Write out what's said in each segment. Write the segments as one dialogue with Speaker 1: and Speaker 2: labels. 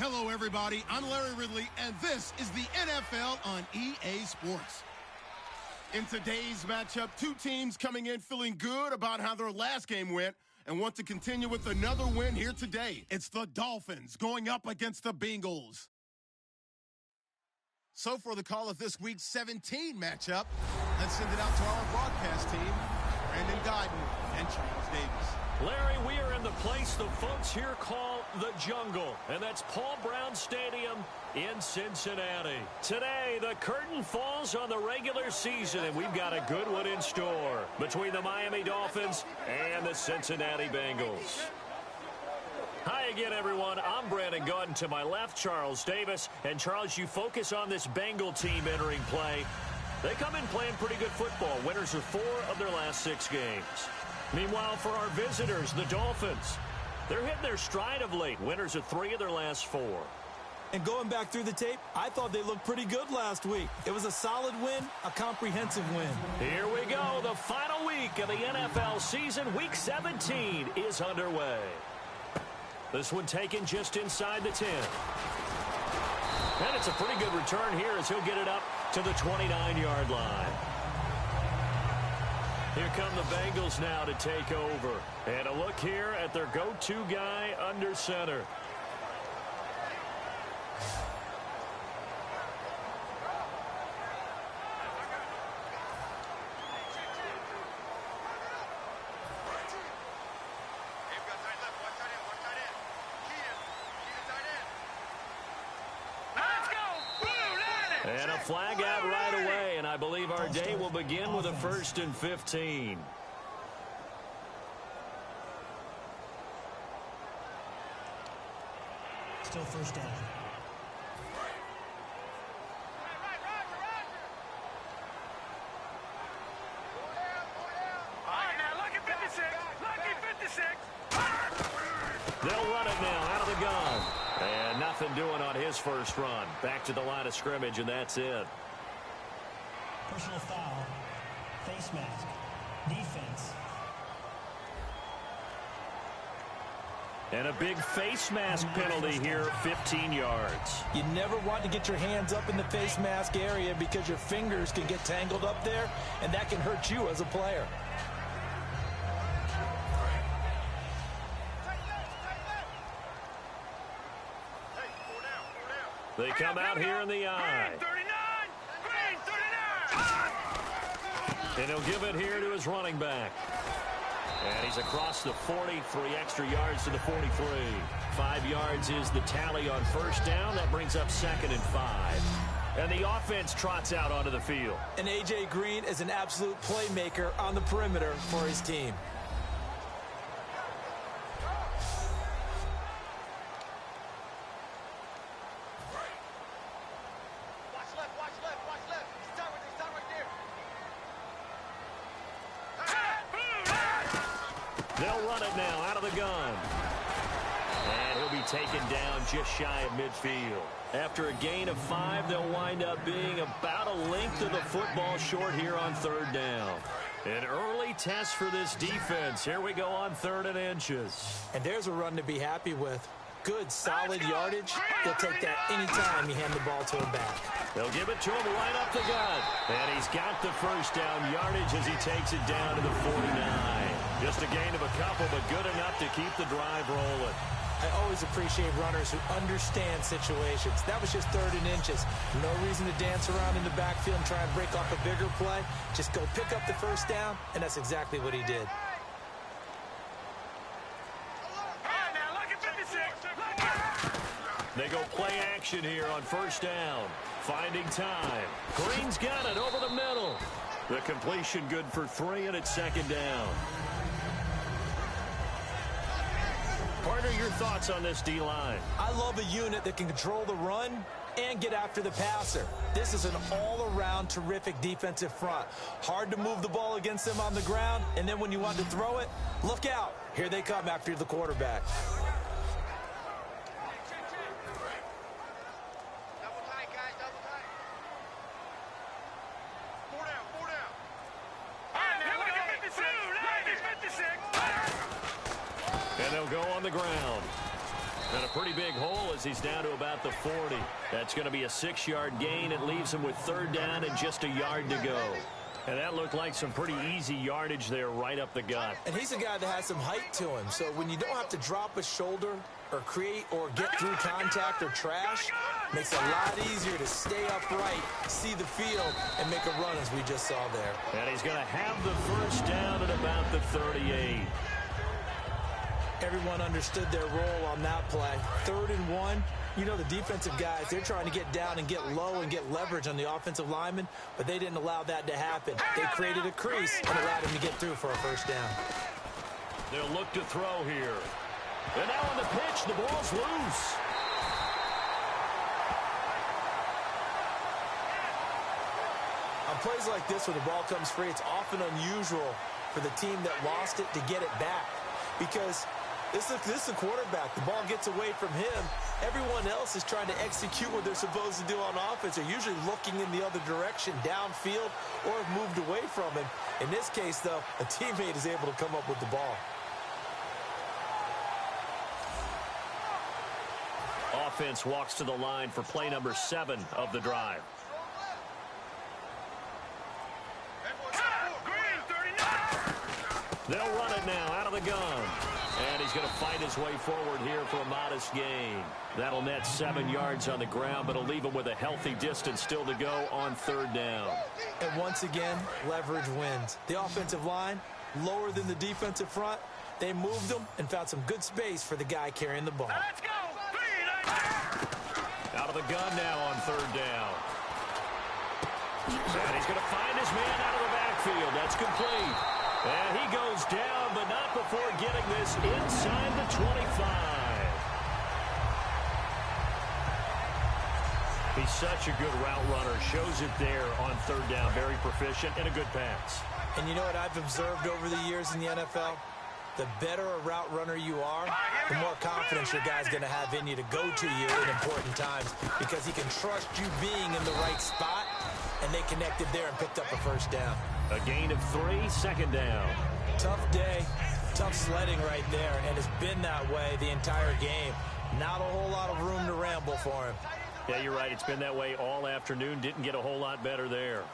Speaker 1: Hello, everybody. I'm Larry Ridley, and this is the NFL on EA Sports. In today's matchup, two teams coming in feeling good about how their last game went and want to continue with another win here today. It's the Dolphins going up against the Bengals. So for the call of this week's 17 matchup, let's send it out to our broadcast team, Brandon Guyton and Charles Davis.
Speaker 2: Larry, we are in the place the folks here call the Jungle, and that's Paul Brown Stadium in Cincinnati. Today, the curtain falls on the regular season, and we've got a good one in store between the Miami Dolphins and the Cincinnati Bengals. Hi again, everyone. I'm Brandon Guyton. To my left, Charles Davis. And, Charles, you focus on this Bengal team entering play. They come in playing pretty good football. Winners of 4 of their last 6 games. Meanwhile, for our visitors, the Dolphins, they're hitting their stride of late. Winners of 3 of their last 4.
Speaker 3: And going back through the tape, I thought they looked pretty good last week. It was a solid win, a comprehensive win.
Speaker 2: Here we go. The final week of the NFL season. Week 17 is underway. This one taken just inside the 10. And it's a pretty good return here as he'll get it up to the 29-yard line. Here come the Bengals now to take over. And a look here at their go-to guy under center. And a flag out right away, and I believe our day will begin with a 1st and 15.
Speaker 4: Still first down.
Speaker 5: All right, now look at 56. Look at 56.
Speaker 2: They'll run it now out of the gun. And nothing doing on his first run. Back to the line of scrimmage, and that's it.
Speaker 4: Personal foul. Face mask. Defense.
Speaker 2: And a big face mask penalty here, 15 yards.
Speaker 3: You never want to get your hands up in the face mask area because your fingers can get tangled up there, and that can hurt you as a player.
Speaker 2: They come out here in the eye.
Speaker 5: Green 39. Green 39.
Speaker 2: And he'll give it here to his running back. And he's across the 40, 3 extra yards to the 43. 5 yards is the tally on first down. That brings up 2nd and 5. And the offense trots out onto the field.
Speaker 3: And A.J. Green is an absolute playmaker on the perimeter for his team.
Speaker 2: They'll run it now out of the gun. And he'll be taken down just shy of midfield. After a gain of 5, they'll wind up being about a length of the football short here on 3rd down. An early test for this defense. Here we go on 3rd and inches.
Speaker 3: And there's a run to be happy with. Good, solid yardage. They'll take that anytime you hand the ball to him back.
Speaker 2: They'll give it to him right up the gut. And he's got the first down yardage as he takes it down to the 49. Just a gain of a couple, but good enough to keep the drive rolling.
Speaker 3: I always appreciate runners who understand situations. That was just 3rd and inches. No reason to dance around in the backfield and try and break off a bigger play. Just go pick up the first down, and that's exactly what he did.
Speaker 2: They go play action here on first down. Finding time. Green's got it over the middle. The completion good for 3, and it's 2nd down. Partner, your thoughts on this D-line?
Speaker 3: I love a unit that can control the run and get after the passer. This is an all-around terrific defensive front. Hard to move the ball against them on the ground, and then when you want to throw it, look out. Here they come after the quarterback.
Speaker 2: And they'll go on the ground. And a pretty big hole as he's down to about the 40. That's going to be a 6-yard gain. It leaves him with 3rd down and just a yard to go. And that looked like some pretty easy yardage there right up the gut.
Speaker 3: And he's a guy that has some height to him. So when you don't have to drop a shoulder or create or get through contact or trash, makes it a lot easier to stay upright, see the field, and make a run as we just saw there.
Speaker 2: And he's going to have the 1st down at about the 38.
Speaker 3: Everyone understood their role on that play. 3rd and 1. You know, the defensive guys, they're trying to get down and get low and get leverage on the offensive lineman, but they didn't allow that to happen. They created a crease and allowed him to get through for a 1st down.
Speaker 2: They'll look to throw here. And now on the pitch, the ball's loose.
Speaker 3: On plays like this, where the ball comes free, it's often unusual for the team that lost it to get it back, because this is the quarterback. The ball gets away from him. Everyone else is trying to execute what they're supposed to do on offense. They're usually looking in the other direction, downfield, or have moved away from him. In this case, though, a teammate is able to come up with the ball.
Speaker 2: Offense walks to the line for play number 7 of the drive. They'll run it now out of the gun. And he's going to fight his way forward here for a modest gain. That'll net 7 yards on the ground, but it'll leave him with a healthy distance still to go on 3rd down.
Speaker 3: And once again, leverage wins. The offensive line, lower than the defensive front. They moved them and found some good space for the guy carrying the ball.
Speaker 5: Let's go.
Speaker 2: Out of the gun now on 3rd down. And he's going to find his man out of the backfield. That's complete. And he goes down, but not before getting this inside the 25. He's such a good route runner. Shows it there on 3rd down. Very proficient and a good pass.
Speaker 3: And you know what I've observed over the years in the NFL? The better a route runner you are, the more confidence your guy's going to have in you to go to you in important times, because he can trust you being in the right spot, and they connected there and picked up a 1st down.
Speaker 2: A gain of 3, 2nd down.
Speaker 3: Tough day, tough sledding right there, and it's been that way the entire game. Not a whole lot of room to ramble for him.
Speaker 2: Yeah, you're right. It's been that way all afternoon. Didn't get a whole lot better there.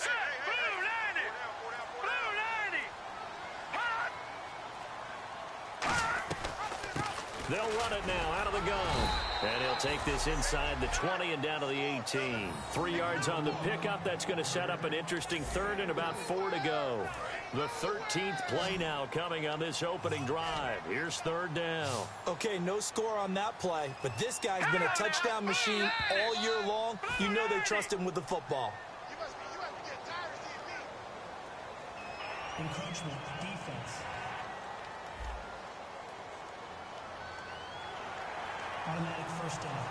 Speaker 2: They'll run it now out of the gun. And he'll take this inside the 20 and down to the 18. 3 yards on the pickup. That's going to set up an interesting 3rd and about 4 to go. The 13th play now coming on this opening drive. Here's 3rd down.
Speaker 3: Okay, no score on that play, but this guy's been a touchdown machine all year long. You know they trust him with the football.
Speaker 4: Encroachment, defense. Automatic 1st down.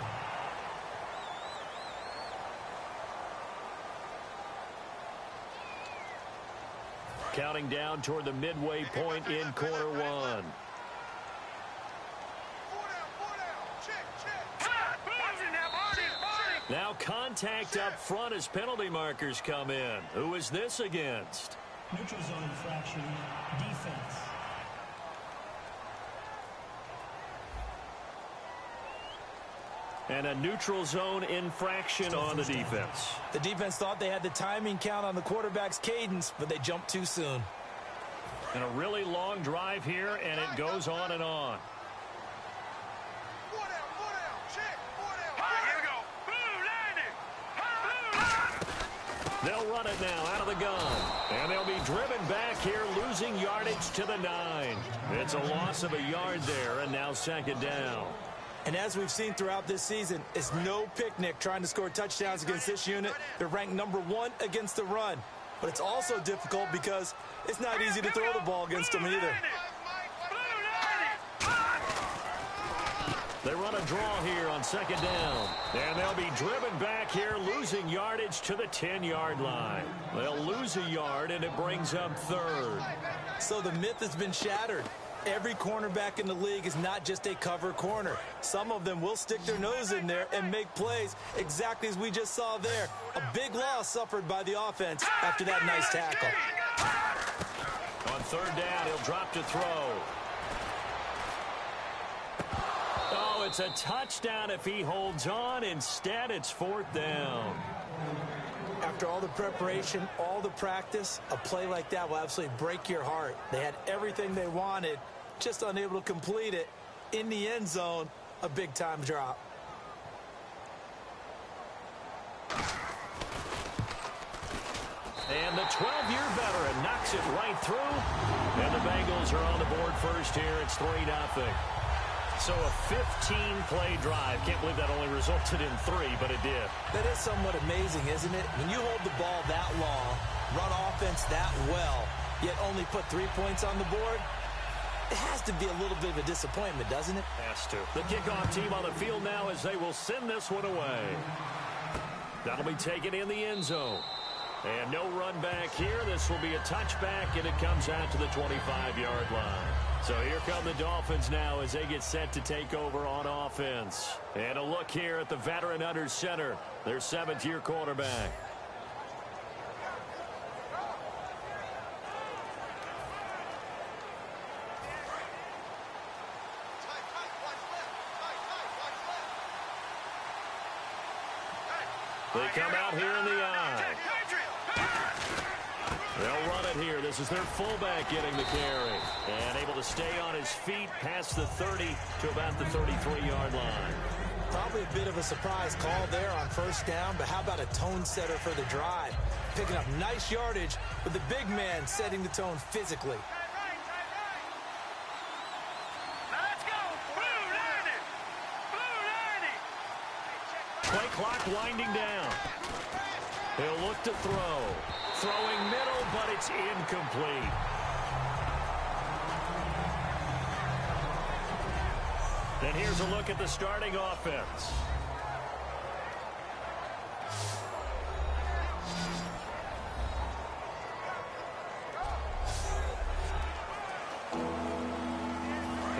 Speaker 2: Counting down toward the midway point in quarter 1. Now contact up front as penalty markers come in. Who is this against?
Speaker 4: Neutral zone infraction, defense.
Speaker 2: And a neutral zone infraction on the defense.
Speaker 3: The defense thought they had the timing count on the quarterback's cadence, but they jumped too soon.
Speaker 2: And a really long drive here, and it goes on and on. They'll run it now out of the gun. And they'll be driven back here, losing yardage to the 9. It's a loss of a yard there, and now 2nd down.
Speaker 3: And as we've seen throughout this season, it's no picnic trying to score touchdowns against this unit. They're ranked number 1 against the run. But it's also difficult because it's not easy to throw the ball against them either.
Speaker 2: They run a draw here on 2nd down. And they'll be driven back here, losing yardage to the 10-yard line. They'll lose a yard, and it brings up 3rd.
Speaker 3: So the myth has been shattered. Every cornerback in the league is not just a cover corner. Some of them will stick their nose in there and make plays exactly as we just saw there. A big loss suffered by the offense after that nice tackle.
Speaker 2: On 3rd down, he'll drop to throw. Oh, throw. It's a touchdown if he holds on. Instead, it's fourth down.
Speaker 3: After all the preparation, all the practice, a play like that will absolutely break your heart. They had everything they wanted, just unable to complete it. In the end zone, a big-time drop.
Speaker 2: And the 12-year veteran knocks it right through. And the Bengals are on the board first here. It's 3-0. So a 15-play drive. Can't believe that only resulted in 3, but it did.
Speaker 3: That is somewhat amazing, isn't it? When you hold the ball that long, run offense that well, yet only put 3 points on the board, it has to be a little bit of a disappointment, doesn't it?
Speaker 2: Has to. The kickoff team on the field now as they will send this one away. That'll be taken in the end zone. And no run back here. This will be a touchback, and it comes out to the 25-yard line. So here come the Dolphins now as they get set to take over on offense. And a look here at the veteran under center, their 7th-year quarterback. They come out here in the eye. They'll run it here. This is their fullback getting the carry. And able to stay on his feet past the 30 to about the 33-yard line.
Speaker 3: Probably a bit of a surprise call there on first down, but how about a tone setter for the drive? Picking up nice yardage with the big man setting the tone physically.
Speaker 2: Play clock winding down. He'll look to throw. Throwing middle, but it's incomplete. And here's a look at the starting offense.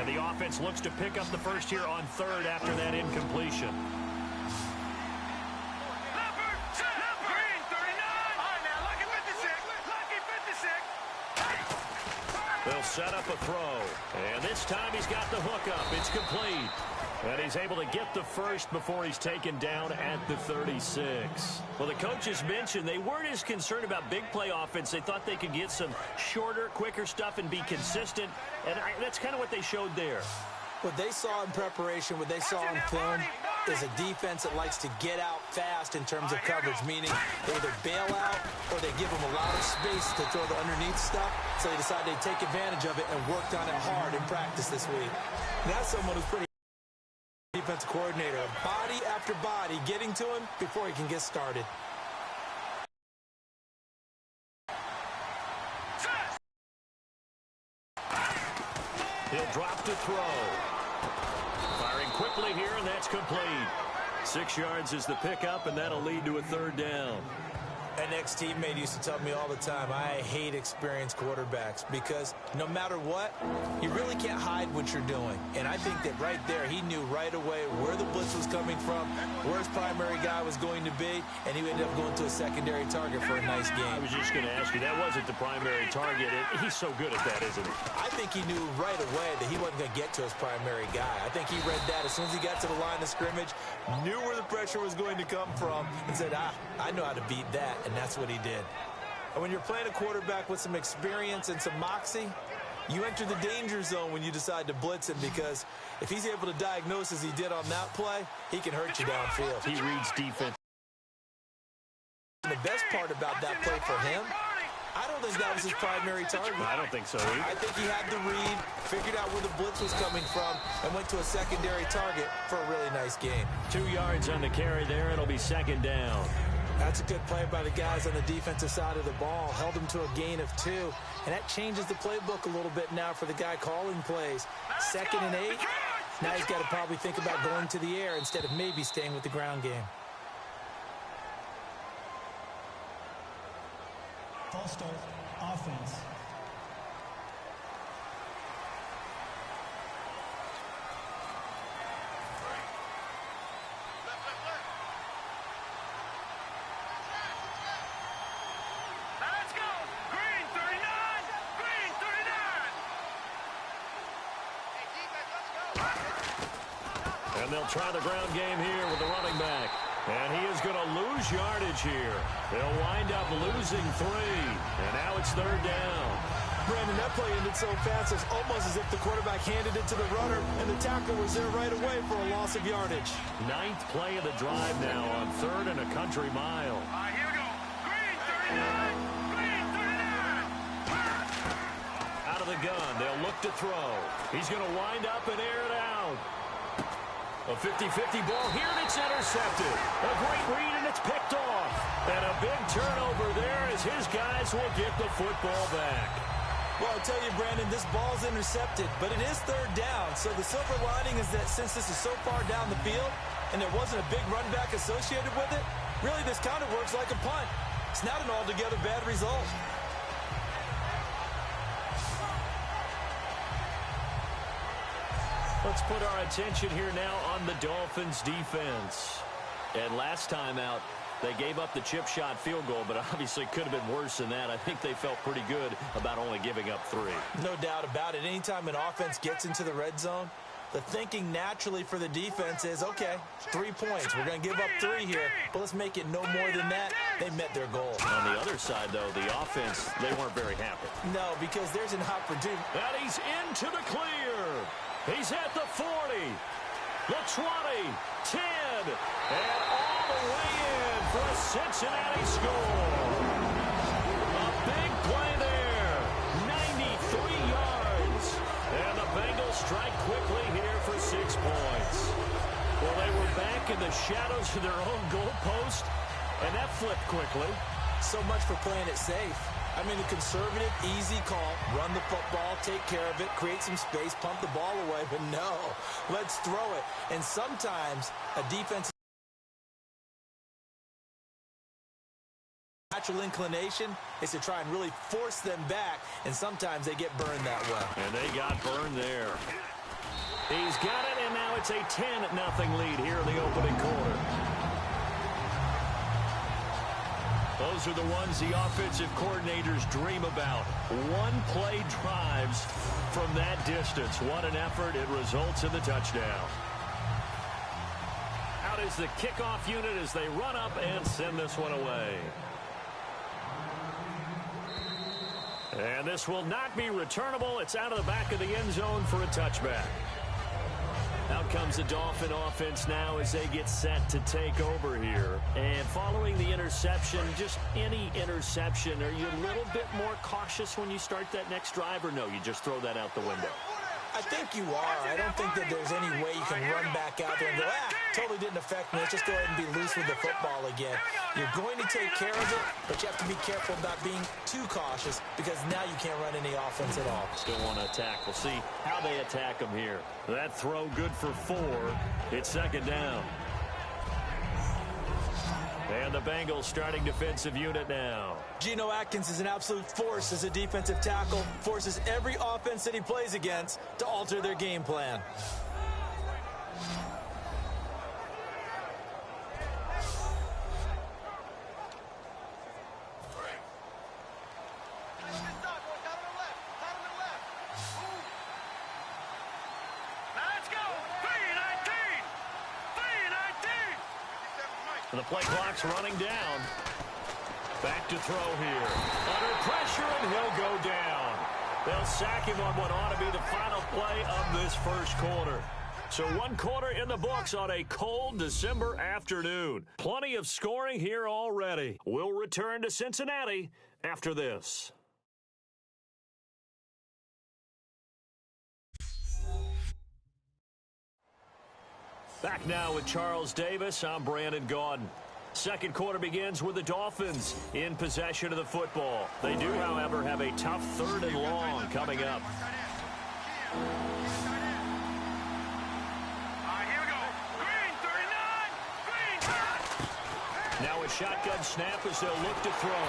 Speaker 2: And the offense looks to pick up the first here on third after that incompletion. They'll set up a throw. And this time he's got the hook up. It's complete. And he's able to get the first before he's taken down at the 36. Well, the coaches mentioned they weren't as concerned about big play offense. They thought they could get some shorter, quicker stuff and be consistent. And that's kind of what they showed there.
Speaker 3: What they saw in preparation, what they saw in film, is a defense that likes to get out fast in terms of coverage, meaning they either bail out or they give them a lot of space to throw the underneath stuff, so they decided they'd take advantage of it and worked on it hard in practice this week. That's someone who's pretty defensive coordinator. Body after body getting to him before he can get started.
Speaker 2: He'll drop to throw. Firing quickly here, and that's complete. 6 yards is the pickup, and that'll lead to a third down.
Speaker 3: An ex-teammate used to tell me all the time, I hate experienced quarterbacks because no matter what, you really can't hide what you're doing. And I think that right there, he knew right away where the blitz was coming from, where his primary guy was going to be, and he ended up going to a secondary target for a nice game.
Speaker 2: I was just going to ask you, that wasn't the primary target. He's so good at that, isn't he?
Speaker 3: I think he knew right away that he wasn't going to get to his primary guy. I think he read that as soon as he got to the line of scrimmage, knew where the pressure was going to come from, and said, I know how to beat that. And that's what he did. And when you're playing a quarterback with some experience and some moxie, you enter the danger zone when you decide to blitz him, because if he's able to diagnose as he did on that play, he can hurt you downfield.
Speaker 2: He reads defense.
Speaker 3: The best part about that play for him, I don't think that was his primary target.
Speaker 2: I don't think so either.
Speaker 3: I think he had the read, figured out where the blitz was coming from, and went to a secondary target for a really nice game.
Speaker 2: 2 yards on the carry there. It'll be second down.
Speaker 3: That's a good play by the guys on the defensive side of the ball. Held them to a gain of 2. And that changes the playbook a little bit now for the guy calling plays. 2nd and 8. Now he's got to probably think about going to the air instead of maybe staying with the ground game.
Speaker 4: False start, offense.
Speaker 2: they'll try the ground game here with the running back. And he is going to lose yardage here. They'll wind up losing 3. And now it's 3rd down.
Speaker 3: Brandon, that play ended so fast, it's almost as if the quarterback handed it to the runner, and the tackle was there right away for a loss of yardage.
Speaker 2: 9th play of the drive now on 3rd and a country mile.
Speaker 5: Here we go. Green 39. Green 39.
Speaker 2: Out of the gun, they'll look to throw. He's going to wind up and air it out. A 50-50 ball here, and it's intercepted. A great read, and it's picked off. And a big turnover there as his guys will get the football back.
Speaker 3: Well, I'll tell you, Brandon, this ball's intercepted, but it is 3rd down. So the silver lining is that since this is so far down the field and there wasn't a big run back associated with it, really this kind of works like a punt. It's not an altogether bad result.
Speaker 2: Let's put our attention here now on the Dolphins' defense. And last time out, they gave up the chip shot field goal, but obviously could have been worse than that. I think they felt pretty good about only giving up 3.
Speaker 3: No doubt about it. Anytime an offense gets into the red zone, the thinking naturally for the defense is, okay, 3 points. We're going to give up 3 here, but let's make it no more than that. They met their goal.
Speaker 2: On the other side, though, the offense, they weren't very happy.
Speaker 3: No, because there's an opportunity.
Speaker 2: And he's into the clear. He's at the 40, the 20, 10, and all the way in for a Cincinnati score. A big play there, 93 yards. And the Bengals strike quickly here for 6 points. Well, they were back in the shadows of their own goalpost, and that flipped quickly.
Speaker 3: So much for playing it safe. I mean, a conservative, easy call, run the football, take care of it, create some space, pump the ball away, but no, let's throw it. And sometimes a defense natural inclination is to try and really force them back, and sometimes they get burned that way.
Speaker 2: And they got burned there. He's got it, and now it's a 10-0 lead here in the opening quarter. Those are the ones the offensive coordinators dream about. One-play drives from that distance. What an effort. It results in the touchdown. Out is the kickoff unit as they run up and send this one away. And this will not be returnable. It's out of the back of the end zone for a touchback. Out comes the Dolphin offense now as they get set to take over here. And following the interception, just any interception, are you a little bit more cautious when you start that next drive, or no, you just throw that out the window?
Speaker 3: I think you are. I don't think that there's any way you can run back out there and go, totally didn't affect me. Let's just go ahead and be loose with the football again. You're going to take care of it, but you have to be careful about being too cautious because now you can't run any offense at all.
Speaker 2: Still want to attack. We'll see how they attack them here. That throw good for 4. It's 2nd down. And the Bengals starting defensive unit now.
Speaker 3: Geno Atkins is an absolute force as a defensive tackle. Forces every offense that he plays against to alter their game plan.
Speaker 2: And the play clock's running down. Back to throw here. Under pressure, and he'll go down. They'll sack him on what ought to be the final play of this first quarter. So 1 quarter in the books on a cold December afternoon. Plenty of scoring here already. We'll return to Cincinnati after this. Back now with Charles Davis. I'm Brandon Gaudin. Second quarter begins with the Dolphins in possession of the football. They do, however, have a tough 3rd and long coming up.
Speaker 5: Here we go. Green 39. Green.
Speaker 2: Now a shotgun snap as they'll look to throw.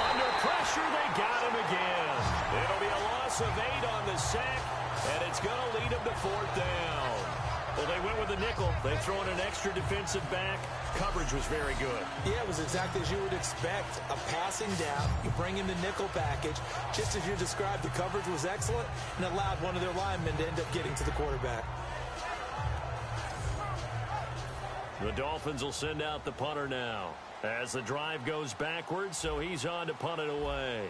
Speaker 2: Under pressure, they got him again. It'll be a loss of 8 on the sack, and it's going to lead them to 4th down. Well, they went with a nickel. They've thrown an extra defensive back. Coverage was very good.
Speaker 3: Yeah, it was exactly as you would expect. A passing down. You bring in the nickel package. Just as you described, the coverage was excellent and allowed one of their linemen to end up getting to the quarterback.
Speaker 2: The Dolphins will send out the punter now as the drive goes backwards, so he's on to punt it away.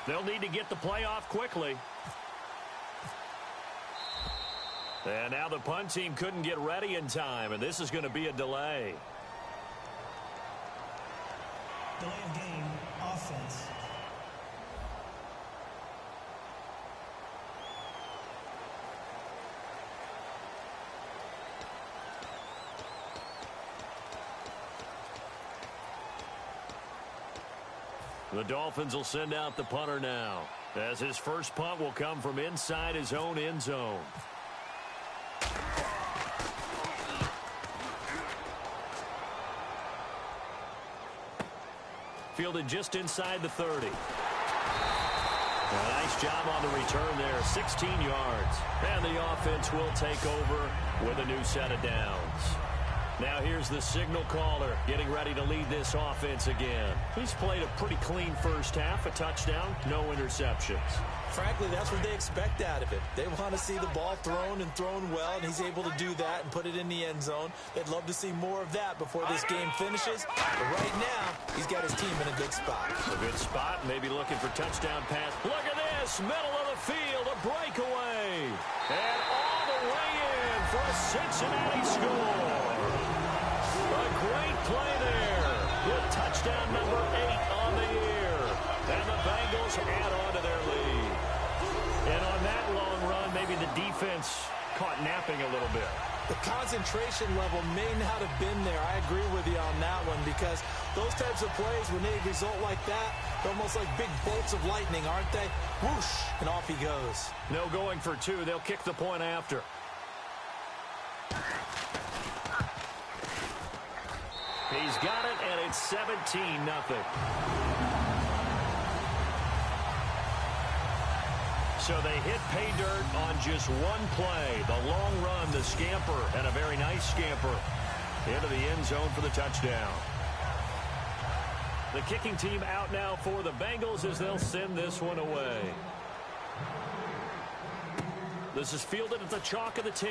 Speaker 2: They'll need to get the play off quickly. And now the punt team couldn't get ready in time, and this is going to be a delay.
Speaker 4: Delay of game, offense.
Speaker 2: The Dolphins will send out the punter now, as his first punt will come from inside his own end zone. Fielded just inside the 30. A nice job on the return there, 16 yards. And the offense will take over with a new set of downs. Now here's the signal caller getting ready to lead this offense again. He's played a pretty clean first half, a touchdown, no interceptions.
Speaker 3: Frankly, that's what they expect out of it. They want to see the ball thrown and thrown well, and he's able to do that and put it in the end zone. They'd love to see more of that before this game finishes. But right now, he's got his team in a good spot.
Speaker 2: A good spot, maybe looking for touchdown pass. Look at this, middle of the field, a breakaway. And all the way in for a Cincinnati score. A great play there with touchdown number 8 on the year. And the Bengals add on to their lead. And on that long run, maybe the defense caught napping a little bit.
Speaker 3: The concentration level may not have been there. I agree with you on that one, because those types of plays, when they result like that, they're almost like big bolts of lightning, aren't they? Whoosh, and off he goes.
Speaker 2: No going for 2. They'll kick the point after. He's got it, and it's 17-0. So they hit pay dirt on just one play. The long run, the scamper, and a very nice scamper into the end zone for the touchdown. The kicking team out now for the Bengals as they'll send this one away. This is fielded at the chalk of the 10.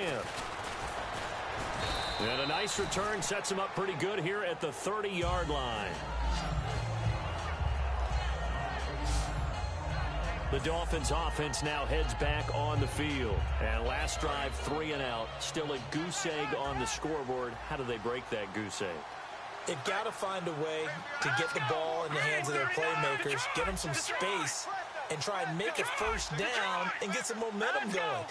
Speaker 2: And a nice return sets him up pretty good here at the 30-yard line. The Dolphins offense now heads back on the field. And last drive, 3 and out. Still a goose egg on the scoreboard. How do they break that goose egg?
Speaker 3: They've got to find a way to get the ball in the hands of their playmakers, get them some space, and try and make a first down and get some momentum going.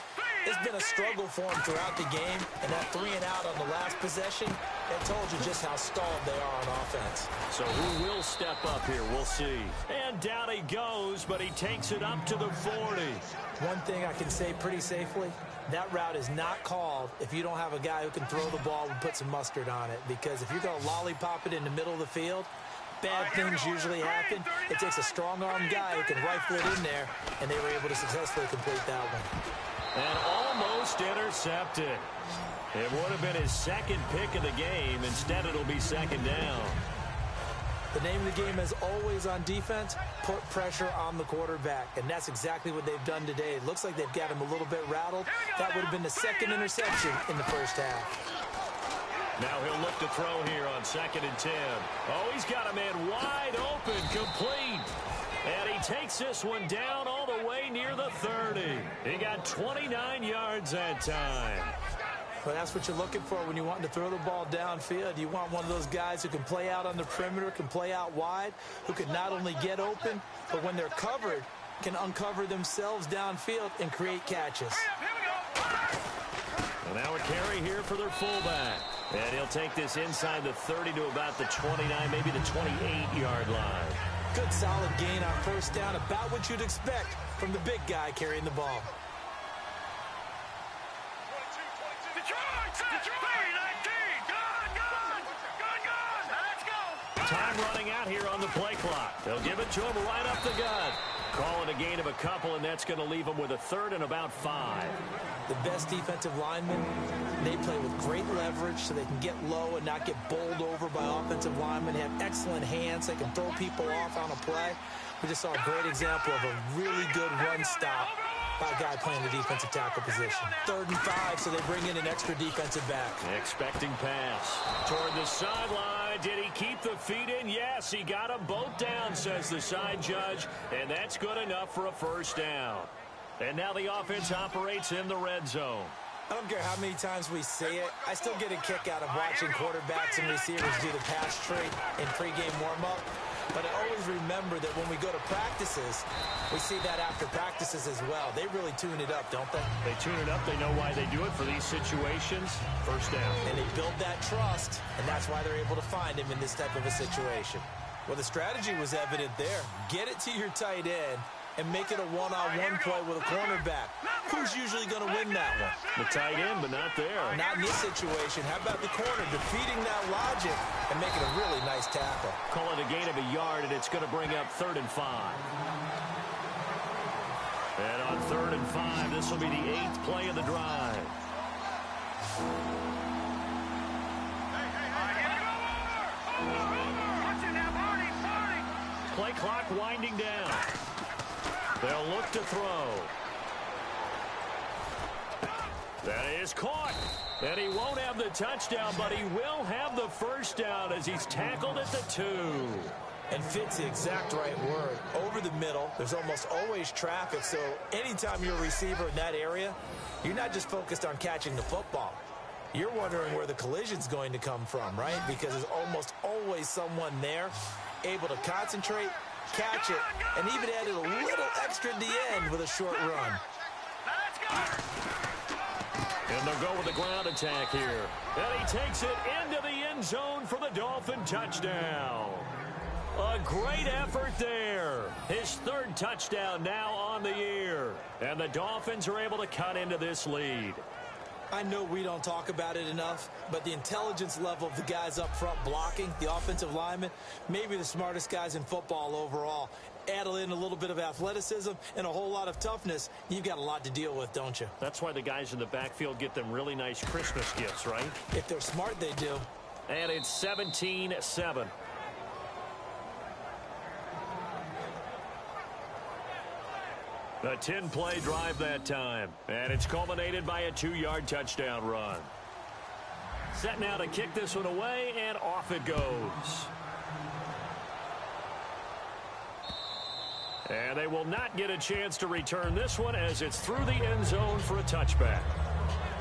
Speaker 3: It's been a struggle for them throughout the game, and that 3 and out on the last possession, that told you just how stalled they are on offense.
Speaker 2: So who will step up here? We'll see. And down he goes, but he takes it up to the 40.
Speaker 3: One thing I can say pretty safely, that route is not called if you don't have a guy who can throw the ball and put some mustard on it. Because if you're going to lollipop it in the middle of the field, bad things usually happen. It takes a strong-arm guy who can rifle it in there, and they were able to successfully complete that one.
Speaker 2: And almost intercepted. It would have been his second pick of the game. Instead, it'll be second down.
Speaker 3: The name of the game is always on defense, put pressure on the quarterback. And that's exactly what they've done today. It looks like they've got him a little bit rattled. That would have been the second interception in the first half.
Speaker 2: Now he'll look to throw here on 2nd and 10. Oh, he's got a man wide open, complete. And he takes this one down all the way near the 30. He got 29 yards that time.
Speaker 3: Well, that's what you're looking for when you want to throw the ball downfield. You want one of those guys who can play out on the perimeter, can play out wide, who can not only get open, but when they're covered, can uncover themselves downfield and create catches.
Speaker 2: And now a carry here for their fullback. And he'll take this inside the 30 to about the 29, maybe the 28-yard line.
Speaker 3: Good solid gain on first down, about what you'd expect from the big guy carrying the ball.
Speaker 2: Time running out here on the play clock. They'll give it to him right up the gut. Calling a gain of a couple, and that's going to leave him with a 3rd and about 5.
Speaker 3: The best defensive linemen, they play with great leverage so they can get low and not get bowled over by offensive linemen. They have excellent hands. They can throw people off on a play. We just saw a great example of a really good run stop by a guy playing the defensive tackle position. 3rd and 5, so they bring in an extra defensive back.
Speaker 2: Expecting pass. Toward the sideline. Did he keep the feet in? Yes, he got them both down, says the side judge. And that's good enough for a first down. And now the offense operates in the red zone.
Speaker 3: I don't care how many times we see it. I still get a kick out of watching quarterbacks and receivers do the pass tree in pregame warm-up. But I always remember that when we go to practices, we see that after practices as well. They really tune it up, don't they?
Speaker 2: They tune it up. They know why they do it for these situations. First down.
Speaker 3: And they build that trust, and that's why they're able to find him in this type of a situation. Well, the strategy was evident there. Get it to your tight end and make it a one-on-one play with a cornerback. Who's usually going to win that one?
Speaker 2: The tight end, but not there.
Speaker 3: Not in this situation. How about the corner defeating that logic and making a really nice tackle?
Speaker 2: Call it a gain of a yard, and it's going to bring up 3rd and 5. And on 3rd and 5, this will be the 8th play of the drive. Play clock winding down. They'll look to throw. That is caught. And he won't have the touchdown, but he will have the first down as he's tackled at the 2.
Speaker 3: And fit's the exact right word. Over the middle, there's almost always traffic, so anytime you're a receiver in that area, you're not just focused on catching the football. You're wondering where the collision's going to come from, right? Because there's almost always someone there able to concentrate, catch it, and even added a little extra at the end with a short run.
Speaker 2: And they'll go with the ground attack here. And he takes it into the end zone for the Dolphin touchdown. A great effort there. His 3rd touchdown now on the year. And the Dolphins are able to cut into this lead.
Speaker 3: I know we don't talk about it enough, but the intelligence level of the guys up front blocking, the offensive linemen, maybe the smartest guys in football overall. Add in a little bit of athleticism and a whole lot of toughness, you've got a lot to deal with, don't you?
Speaker 2: That's why the guys in the backfield get them really nice Christmas gifts, right?
Speaker 3: If they're smart, they do.
Speaker 2: And it's 17-7. A 10-play drive that time. And it's culminated by a 2-yard touchdown run. Set now to kick this one away, and off it goes. And they will not get a chance to return this one as it's through the end zone for a touchback.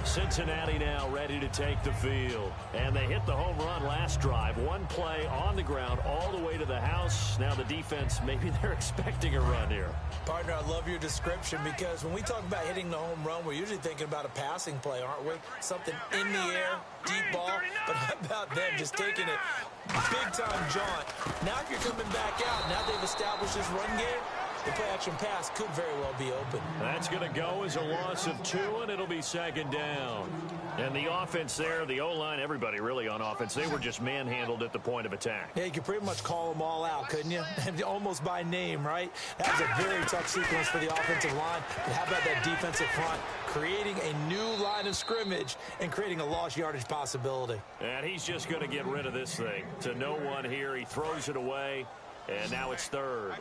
Speaker 2: Cincinnati now ready to take the field. And they hit the home run last drive. One play on the ground all the way to the house. Now the defense, maybe they're expecting a run here.
Speaker 3: Partner, I love your description because when we talk about hitting the home run, we're usually thinking about a passing play, aren't we? Something in the air, deep ball. But how about them just taking it big-time jaunt? Now if you're coming back out, now they've established this run game, the play-action pass could very well be open.
Speaker 2: That's going to go as a loss of 2, and it'll be 2nd down. And the offense there, the O-line, everybody really on offense, they were just manhandled at the point of attack.
Speaker 3: Yeah, you could pretty much call them all out, couldn't you? Almost by name, right? That was a very tough sequence for the offensive line. But how about that defensive front? Creating a new line of scrimmage and creating a lost yardage possibility.
Speaker 2: And he's just going to get rid of this thing. To no one here, he throws it away, and now it's 3rd.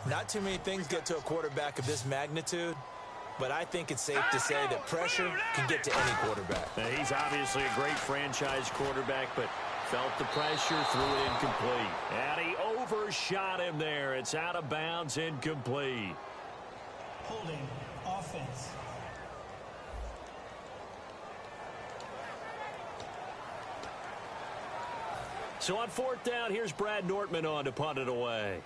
Speaker 3: Not too many things get to a quarterback of this magnitude, but I think it's safe to say that pressure can get to any quarterback.
Speaker 2: Now, he's obviously a great franchise quarterback, but felt the pressure, threw it incomplete. And he overshot him there. It's out of bounds, incomplete.
Speaker 4: Holding offense.
Speaker 2: So on 4th down, here's Brad Nortman on to punt it away.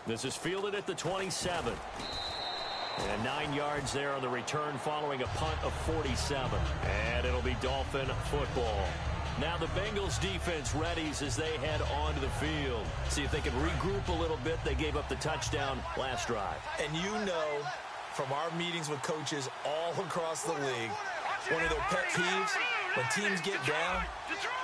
Speaker 2: This is fielded at the 27. And 9 yards there on the return following a punt of 47. And it'll be Dolphin football. Now the Bengals defense readies as they head onto the field. See if they can regroup a little bit. They gave up the touchdown last drive.
Speaker 3: And you know from our meetings with coaches all across the league, one of their pet peeves when teams get down,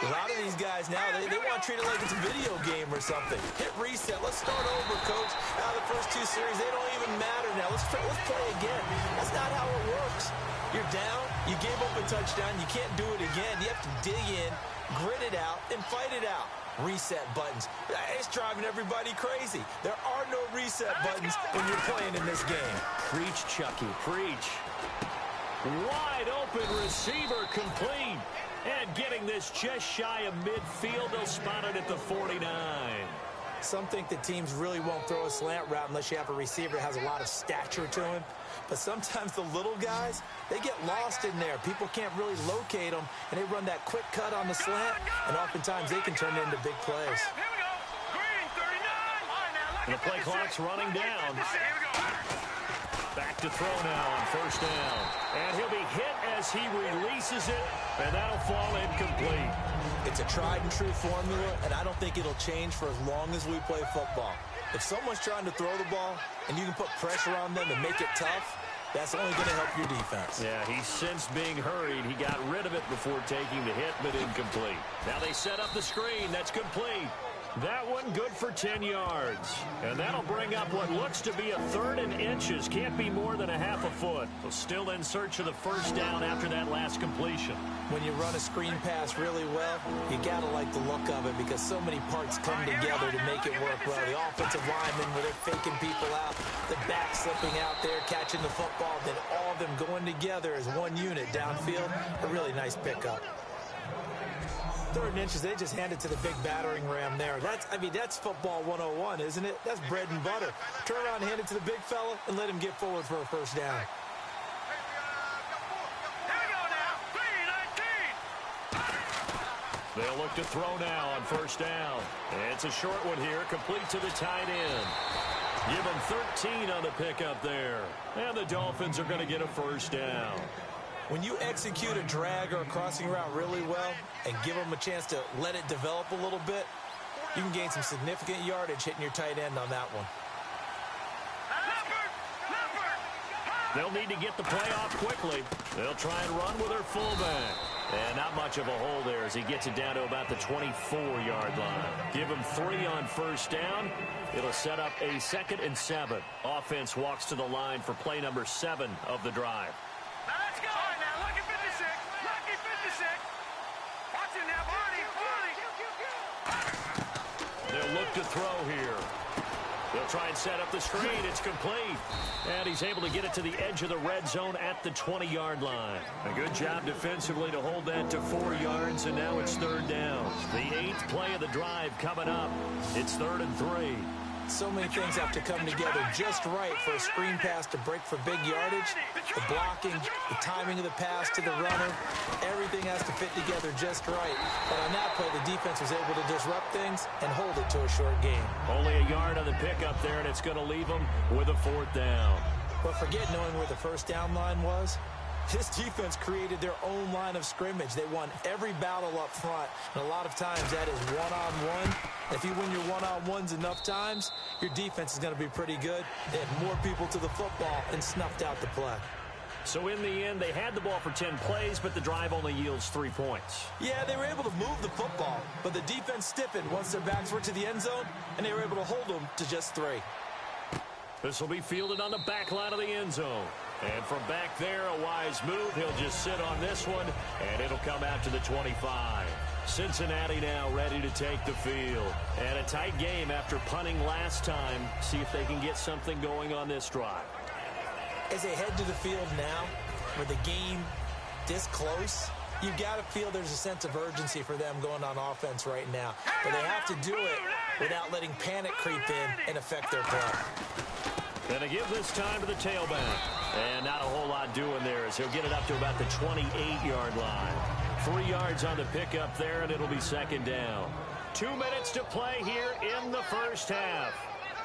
Speaker 3: a lot of these guys now, they want to treat it like it's a video game or something. Hit reset. Let's start over, coach. Now the first two series, they don't even matter now. Let's play again. That's not how it works. You're down. You gave up a touchdown. You can't do it again. You have to dig in, grit it out, and fight it out. Reset buttons. It's driving everybody crazy. There are no reset buttons when you're playing in this game.
Speaker 2: Preach, Chucky. Preach. Wide open receiver complete. And getting this just shy of midfield, they'll spot it at the 49.
Speaker 3: Some think that teams really won't throw a slant route unless you have a receiver that has a lot of stature to him. But sometimes the little guys, they get lost in there. People can't really locate them, and they run that quick cut on the slant, and oftentimes they can turn it into big plays.
Speaker 5: Here we go. Green 39. All right, now,
Speaker 2: And the play clock's running down.
Speaker 5: Here we go.
Speaker 2: Back to throw now on first down. And he'll be hit as he releases it, and that'll fall incomplete.
Speaker 3: It's a tried-and-true formula, and I don't think it'll change for as long as we play football. If someone's trying to throw the ball and you can put pressure on them and make it tough, that's only going to help your defense.
Speaker 2: Yeah, he sensed being hurried. He got rid of it before taking the hit, but incomplete. Now they set up the screen. That's complete. That one good for 10 yards. And that'll bring up what looks to be a third and inches. Can't be more than a half a foot. So still in search of the first down after that last completion.
Speaker 3: When you run a screen pass really well, you got to like the look of it because so many parts come together to make it work well. The offensive linemen, where they're faking people out, the back slipping out there, catching the football, then all of them going together as one unit downfield. A really nice pickup. Third and inches, they just hand it to the big battering ram there. That's football 101, isn't it? That's bread and butter. Turn around and hand it to the big fella and let him get forward for a first down.
Speaker 5: Here we go now. 3-19.
Speaker 2: They'll look to throw now on first down. It's a short one here, complete to the tight end. Give them 13 on the pickup there. And the Dolphins are going to get a first down.
Speaker 3: When you execute a drag or a crossing route really well and give them a chance to let it develop a little bit, you can gain some significant yardage hitting your tight end on that one.
Speaker 2: They'll need to get the play off quickly. They'll try and run with their fullback. And not much of a hole there as he gets it down to about the 24-yard line. Give him 3 on first down. It'll set up a 2nd and 7. Offense walks to the line for play number 7 of the drive.
Speaker 5: Now let's go. All right, now, lucky 56. Lucky 56. Watch it now, Barney.
Speaker 2: They'll look to throw here. They'll try and set up the screen. It's complete. And he's able to get it to the edge of the red zone at the 20-yard line. A good job defensively to hold that to 4 yards, and now it's third down. The 8th play of the drive coming up. It's 3rd and 3.
Speaker 3: So many things have to come together just right for a screen pass to break for big yardage. The blocking, the timing of the pass to the runner, everything has to fit together just right. But on that play, the defense was able to disrupt things and hold it to a short game.
Speaker 2: Only a yard on the pickup there, and it's going to leave them with a 4th down.
Speaker 3: But forget knowing where the first down line was. This defense created their own line of scrimmage. They won every battle up front, and a lot of times that is one-on-one. If you win your one-on-ones enough times, your defense is going to be pretty good. They had more people to the football and snuffed out the play.
Speaker 2: So in the end, they had the ball for 10 plays, but the drive only yields 3 points.
Speaker 3: Yeah, they were able to move the football, but the defense stiffened once their backs were to the end zone, and they were able to hold them to just 3.
Speaker 2: This will be fielded on the back line of the end zone. And from back there, a wise move. He'll just sit on this one, and it'll come out to the 25. Cincinnati now ready to take the field. And a tight game after punting last time. See if they can get something going on this drive.
Speaker 3: As they head to the field now, with the game this close, you've got to feel there's a sense of urgency for them going on offense right now. But they have to do it without letting panic creep in and affect their play.
Speaker 2: Gonna give this time to the tailback. And not a whole lot doing there as he'll get it up to about the 28-yard line. 3 yards on the pickup there, and it'll be 2nd down. 2 minutes to play here in the first half.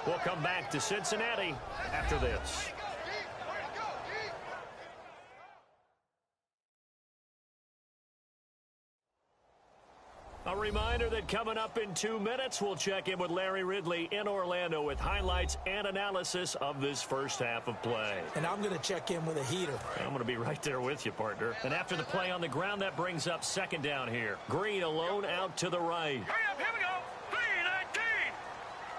Speaker 2: We'll come back to Cincinnati after this. All reminder that coming up in 2 minutes, we'll check in with Larry Ridley in Orlando with highlights and analysis of this first half of play.
Speaker 3: And I'm going to check in with a heater.
Speaker 2: I'm going to be right there with you, partner. And after the play on the ground, that brings up second down here. Green alone out to the right.
Speaker 5: Hurry up, here we go. 319.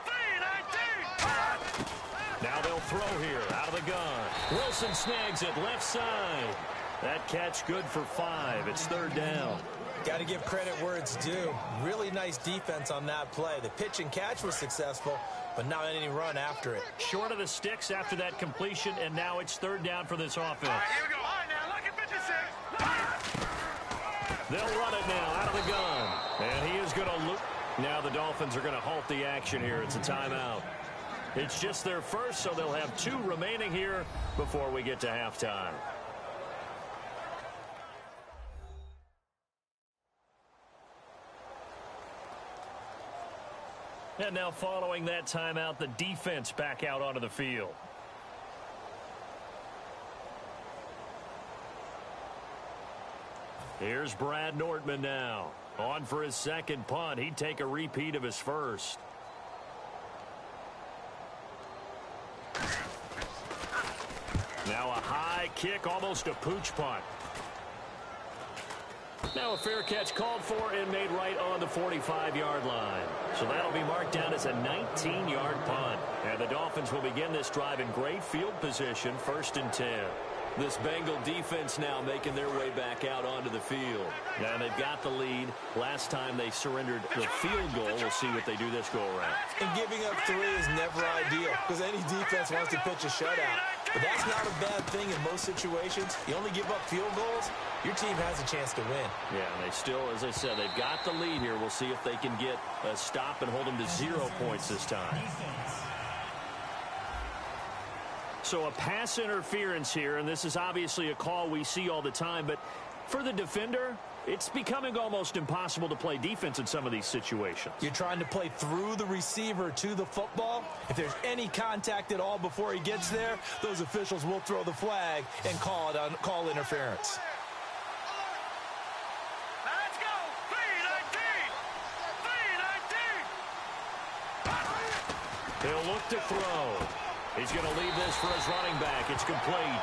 Speaker 5: 319.
Speaker 2: Now they'll throw here out of the gun. Wilson snags it left side. That catch good for 5. It's third down.
Speaker 3: Got to give credit where it's due. Really nice defense on that play. The pitch and catch was successful, but not any run after it.
Speaker 2: Short of the sticks after that completion, and now it's third down for this offense.
Speaker 5: All right, here we go. All right, now, look at 56.
Speaker 2: They'll run it now out of the gun. And he is going to loop. Now the Dolphins are going to halt the action here. It's a timeout. It's just their first, so they'll have 2 remaining here before we get to halftime. And now following that timeout, the defense back out onto the field. Here's Brad Nortman now. On for his second punt. He'd take a repeat of his first. Now a high kick, almost a pooch punt. Now a fair catch called for and made right on the 45-yard line. So that'll be marked down as a 19-yard punt. And the Dolphins will begin this drive in great field position, 1st and 10. This Bengal defense now making their way back out onto the field. And they've got the lead. Last time they surrendered the field goal. We'll see what they do this go-around.
Speaker 3: And giving up 3 is never ideal because any defense wants to pitch a shutout. But that's not a bad thing in most situations. You only give up field goals, your team has a chance to win.
Speaker 2: Yeah, and they still, as I said, they've got the lead here. We'll see if they can get a stop and hold them to 0 points this time. So a pass interference here, and this is obviously a call we see all the time, but for the defender, it's becoming almost impossible to play defense in some of these situations.
Speaker 3: You're trying to play through the receiver to the football. If there's any contact at all before he gets there, those officials will throw the flag and call interference.
Speaker 5: Now let's go. 319. 319.
Speaker 2: He'll look to throw. He's going to leave this for his running back. It's complete.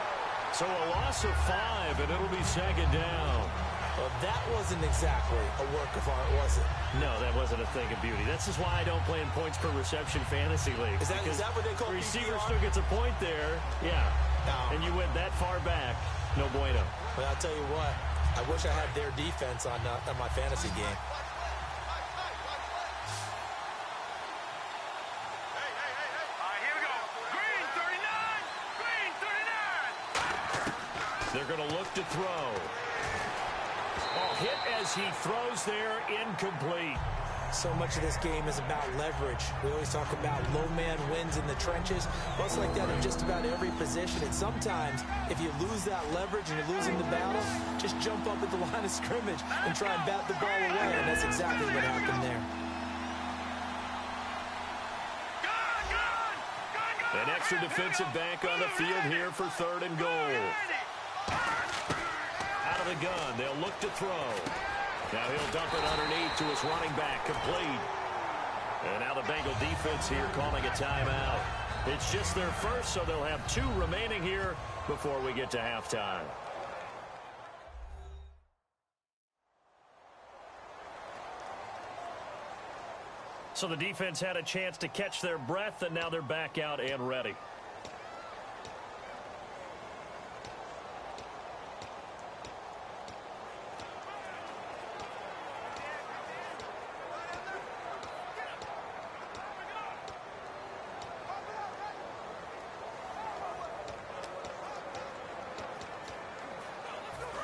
Speaker 2: So a loss of 5, and it'll be second down.
Speaker 3: Well, that wasn't exactly a work of art, was it?
Speaker 2: No, that wasn't a thing of beauty. This is why I don't play in points per reception fantasy league.
Speaker 3: Is that what they call
Speaker 2: receiver
Speaker 3: PPR?
Speaker 2: still gets a point there. Yeah.
Speaker 3: No.
Speaker 2: And you went that far back. No bueno.
Speaker 3: Well, I'll tell you what. I wish I had their defense on my fantasy game.
Speaker 2: They're going to look to throw. Oh, hit as he throws there, incomplete.
Speaker 3: So much of this game is about leverage. We always talk about low man wins in the trenches. Well, it's like that in just about every position. And sometimes, if you lose that leverage and you're losing the battle, just jump up at the line of scrimmage and try and bat the ball away. And that's exactly what happened there.
Speaker 2: An extra defensive back on the field here for 3rd and goal. Out of the gun, they'll look to throw. Now he'll dump it underneath to his running back, complete. And now the Bengal defense here calling a timeout. It's just their first, so they'll have 2 remaining here before we get to halftime. So the defense had a chance to catch their breath, and now they're back out and ready.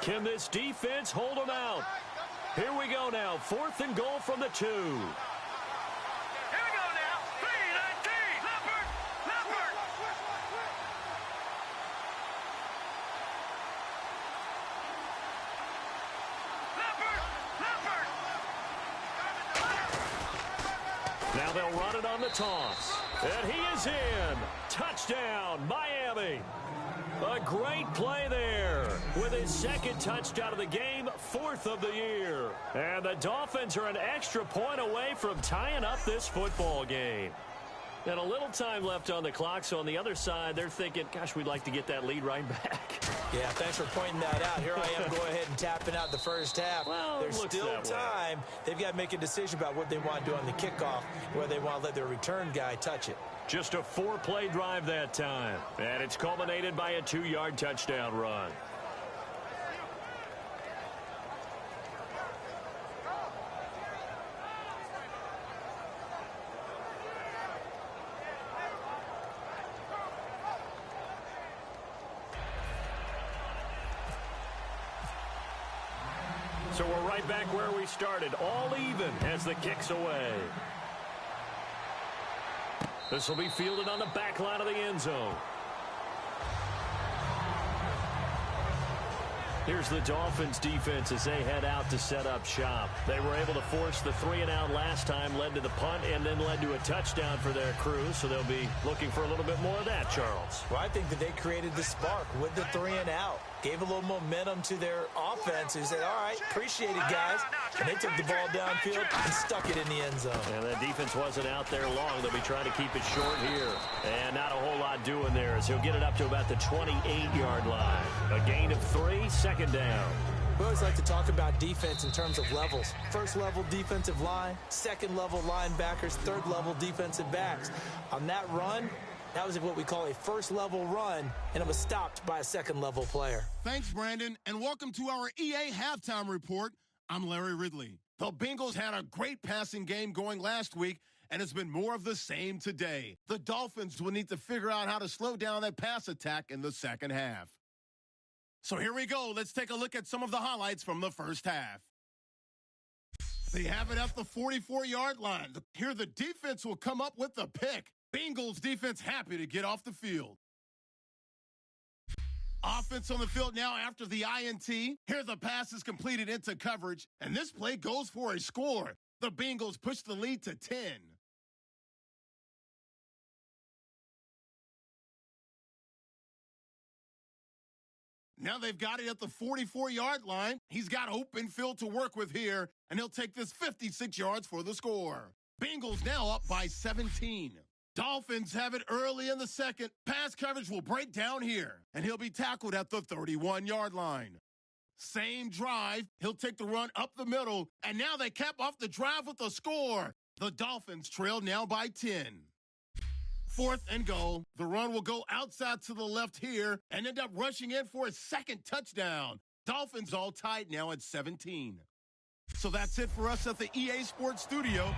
Speaker 2: Can this defense hold them out? Here we go now. 4th and goal from the 2. Now they'll run it on the toss. And he is in. Touchdown, Miami. A great play there with his second touchdown of the game, 4th of the year. And the Dolphins are an extra point away from tying up this football game. And a little time left on the clock, so on the other side, they're thinking, gosh, we'd like to get that lead right back.
Speaker 3: Yeah, thanks for pointing that out. Here I am, go ahead and tapping out the first half.
Speaker 2: Well,
Speaker 3: there's still time. They've got to make a decision about what they want to do on the kickoff, whether they want to let their return guy touch it.
Speaker 2: Just a 4-play drive that time, and it's culminated by a 2-yard touchdown run. So we're right back where we started, all even as the kick's away. This will be fielded on the back line of the end zone. Here's the Dolphins defense as they head out to set up shop. They were able to force the 3-and-out last time, led to the punt, and then led to a touchdown for their crew. So they'll be looking for a little bit more of that, Charles.
Speaker 3: Well, I think that they created the spark with the 3-and-out. Gave a little momentum to their offense. Who said, all right, appreciate it, guys. And they took the ball downfield and stuck it in the end zone.
Speaker 2: And the defense wasn't out there long. They'll be trying to keep it short here. And not a whole lot doing there as he'll get it up to about the 28-yard line. A gain of 3, 2nd down.
Speaker 3: We always like to talk about defense in terms of levels. First-level defensive line, second-level linebackers, third-level defensive backs. On that run, that was what we call a first-level run, and it was stopped by a second-level player.
Speaker 1: Thanks, Brandon, and welcome to our EA Halftime Report. I'm Larry Ridley. The Bengals had a great passing game going last week, and it's been more of the same today. The Dolphins will need to figure out how to slow down that pass attack in the second half. So here we go. Let's take a look at some of the highlights from the first half. They have it at the 44-yard line. Here the defense will come up with the pick. Bengals defense happy to get off the field. Offense on the field now after the INT. Here the pass is completed into coverage, and this play goes for a score. The Bengals push the lead to 10. Now they've got it at the 44-yard line. He's got open field to work with here, and he'll take this 56 yards for the score. Bengals now up by 17. Dolphins have it early in the second. Pass coverage will break down here, and he'll be tackled at the 31-yard line. Same drive. He'll take the run up the middle, and now they cap off the drive with a score. The Dolphins trail now by 10. 4th and goal. The run will go outside to the left here and end up rushing in for a second touchdown. Dolphins all tied now at 17. So that's it for us at the EA Sports Studio.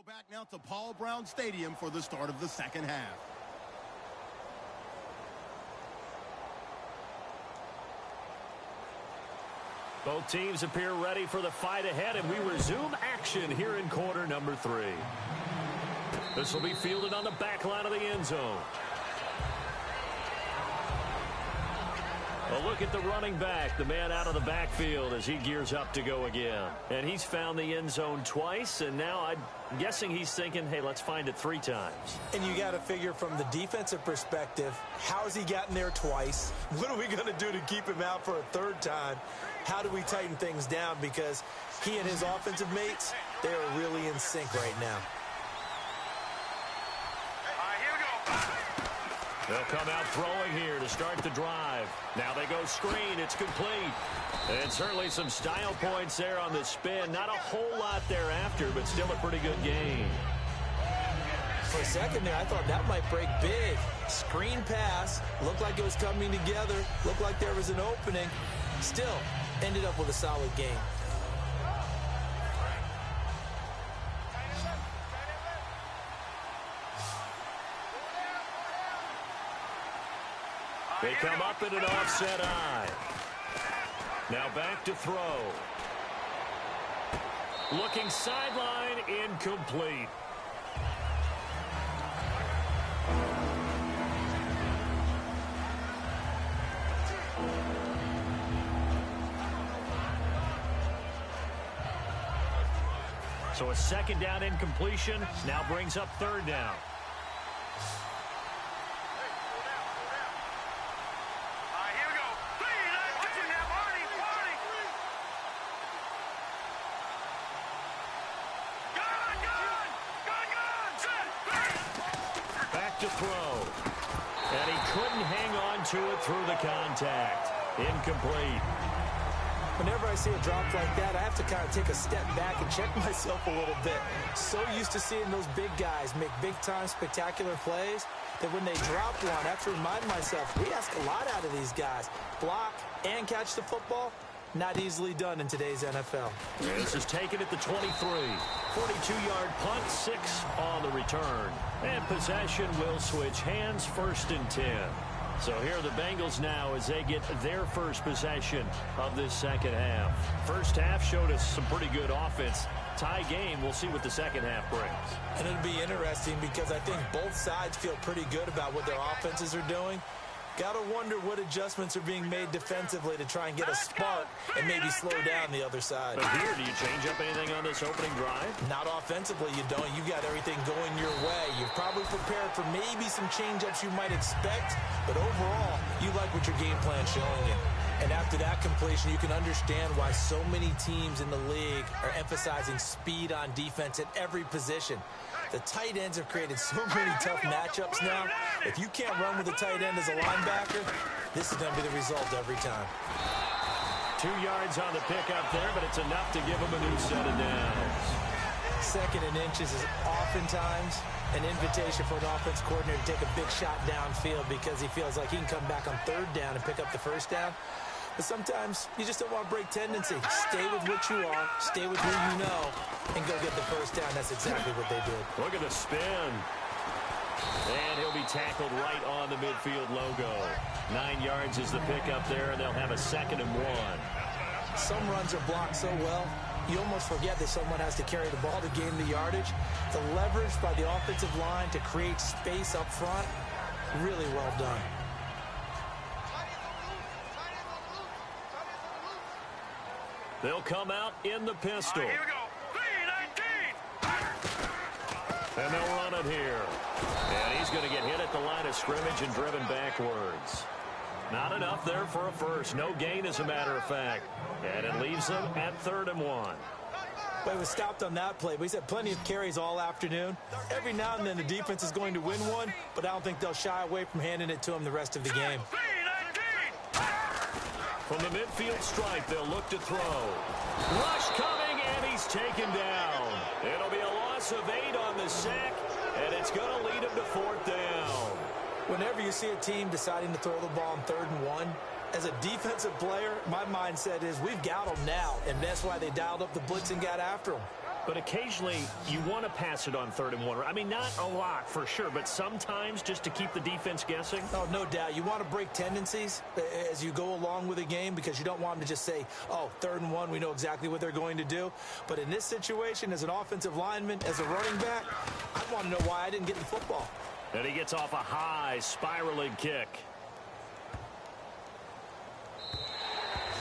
Speaker 1: go back now to Paul Brown Stadium for the start of the second half.
Speaker 2: Both teams appear ready for the fight ahead, and we resume action here in quarter number 3. This will be fielded on the back line of the end zone. A look at the running back, the man out of the backfield as he gears up to go again. And he's found the end zone twice, and now I'm guessing he's thinking, hey, let's find it 3 times.
Speaker 3: And you got to figure from the defensive perspective, how's he gotten there twice? What are we going to do to keep him out for a 3rd time? How do we tighten things down? Because he and his offensive mates, they are really in sync right now.
Speaker 2: They'll come out throwing here to start the drive. Now they go screen. It's complete. And certainly some style points there on the spin. Not a whole lot thereafter, but still a pretty good game.
Speaker 3: For a second there, I thought that might break big. Screen pass. Looked like it was coming together. Looked like there was an opening. Still, ended up with a solid game.
Speaker 2: They come up in an offset eye. Now back to throw. Looking sideline, incomplete. So a 2nd down incompletion now brings up 3rd down. To throw. And he couldn't hang on to it through the contact. Incomplete.
Speaker 3: Whenever I see a drop like that, I have to kind of take a step back and check myself a little bit. So used to seeing those big guys make big-time spectacular plays that when they drop one, I have to remind myself, we ask a lot out of these guys. Block and catch the football, not easily done in today's NFL.
Speaker 2: This is taken at the 23. 42-yard punt, 6 on the return. And possession will switch hands, 1st and 10. So here are the Bengals now as they get their first possession of this second half. First half showed us some pretty good offense. Tie game, we'll see what the second half brings.
Speaker 3: And it'll be interesting because I think both sides feel pretty good about what their offenses are doing. Got to wonder what adjustments are being made defensively to try and get a spark and maybe slow down the other side.
Speaker 2: But here, do you change up anything on this opening drive?
Speaker 3: Not offensively, you don't. You got everything going your way. You've probably prepared for maybe some change-ups you might expect, but overall, you like what your game plan's showing you. And after that completion, you can understand why so many teams in the league are emphasizing speed on defense at every position. The tight ends have created so many tough matchups now. If you can't run with a tight end as a linebacker, this is going to be the result every time.
Speaker 2: 2 yards on the pickup there, but it's enough to give him a new set of downs.
Speaker 3: 2nd and inches is oftentimes an invitation for an offense coordinator to take a big shot downfield because he feels like he can come back on 3rd down and pick up the 1st down. But sometimes you just don't want to break tendency. Stay with what you are, stay with who you know, and go get the 1st down. That's exactly what they did.
Speaker 2: Look at the spin. And he'll be tackled right on the midfield logo. 9 yards is the pickup there, and they'll have a 2nd and 1.
Speaker 3: Some runs are blocked so well, you almost forget that someone has to carry the ball to gain the yardage. The leverage by the offensive line to create space up front, really well done.
Speaker 2: They'll come out in the pistol.
Speaker 5: Here we go. 3-19.
Speaker 2: And they'll run it here. And he's going to get hit at the line of scrimmage and driven backwards. Not enough there for a first. No gain, as a matter of fact. And it leaves them at 3rd and 1.
Speaker 3: But it was stopped on that play. He's had plenty of carries all afternoon. Every now and then the defense is going to win one, but I don't think they'll shy away from handing it to him the rest of the game.
Speaker 2: From the midfield stripe, they'll look to throw. Rush coming, and he's taken down. It'll be a loss of 8 on the sack, and it's going to lead him to 4th down.
Speaker 3: Whenever you see a team deciding to throw the ball on 3rd and 1, as a defensive player, my mindset is we've got them now, and that's why they dialed up the blitz and got after them.
Speaker 2: But occasionally, you want to pass it on 3rd and 1. I mean, not a lot for sure, but sometimes just to keep the defense guessing.
Speaker 3: Oh, no doubt. You want to break tendencies as you go along with a game because you don't want them to just say, oh, 3rd and 1, we know exactly what they're going to do. But in this situation, as an offensive lineman, as a running back, I want to know why I didn't get the football.
Speaker 2: And he gets off a high spiraling kick.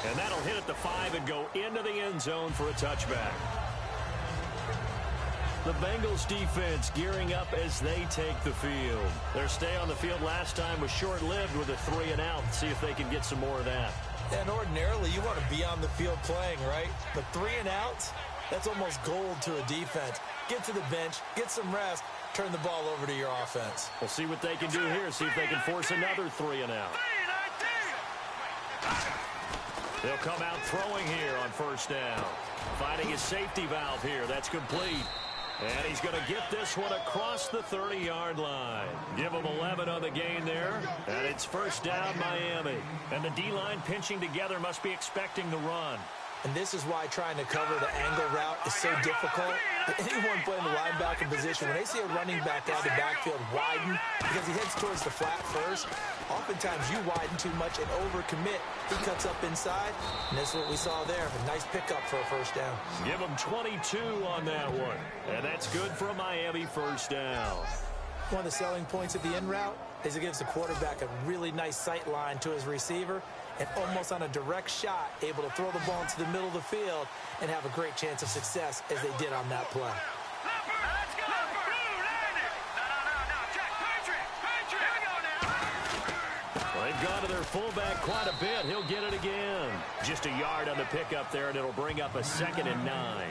Speaker 2: And that'll hit at the 5 and go into the end zone for a touchback. The Bengals defense gearing up as they take the field. Their stay on the field last time was short-lived with a 3-and-out. See if they can get some more of that.
Speaker 3: And ordinarily, you want to be on the field playing, right? But 3-and-outs, that's almost gold to a defense. Get to the bench, get some rest, turn the ball over to your offense.
Speaker 2: We'll see what they can do here. See if they can force another 3-and-out. They'll come out throwing here on 1st down. Finding his safety valve here. That's complete. And he's going to get this one across the 30-yard line. Give him 11 on the gain there. And it's 1st down, Miami. And the D-line pinching together must be expecting the run.
Speaker 3: And this is why trying to cover the angle route is so difficult. Anyone playing the linebacker position, when they see a running back out of the backfield widen because he heads towards the flat first, oftentimes you widen too much and overcommit. He cuts up inside, and that's what we saw there. A nice pickup for a 1st down.
Speaker 2: Give him 22 on that one. And that's good for a Miami 1st down.
Speaker 3: One of the selling points of the in route is it gives the quarterback a really nice sight line to his receiver and almost on a direct shot able to throw the ball into the middle of the field and have a great chance of success as they did on that play.
Speaker 2: Well, they've gone to their fullback quite a bit. He'll get it again. Just a yard on the pickup there, and it'll bring up a 2nd and 9.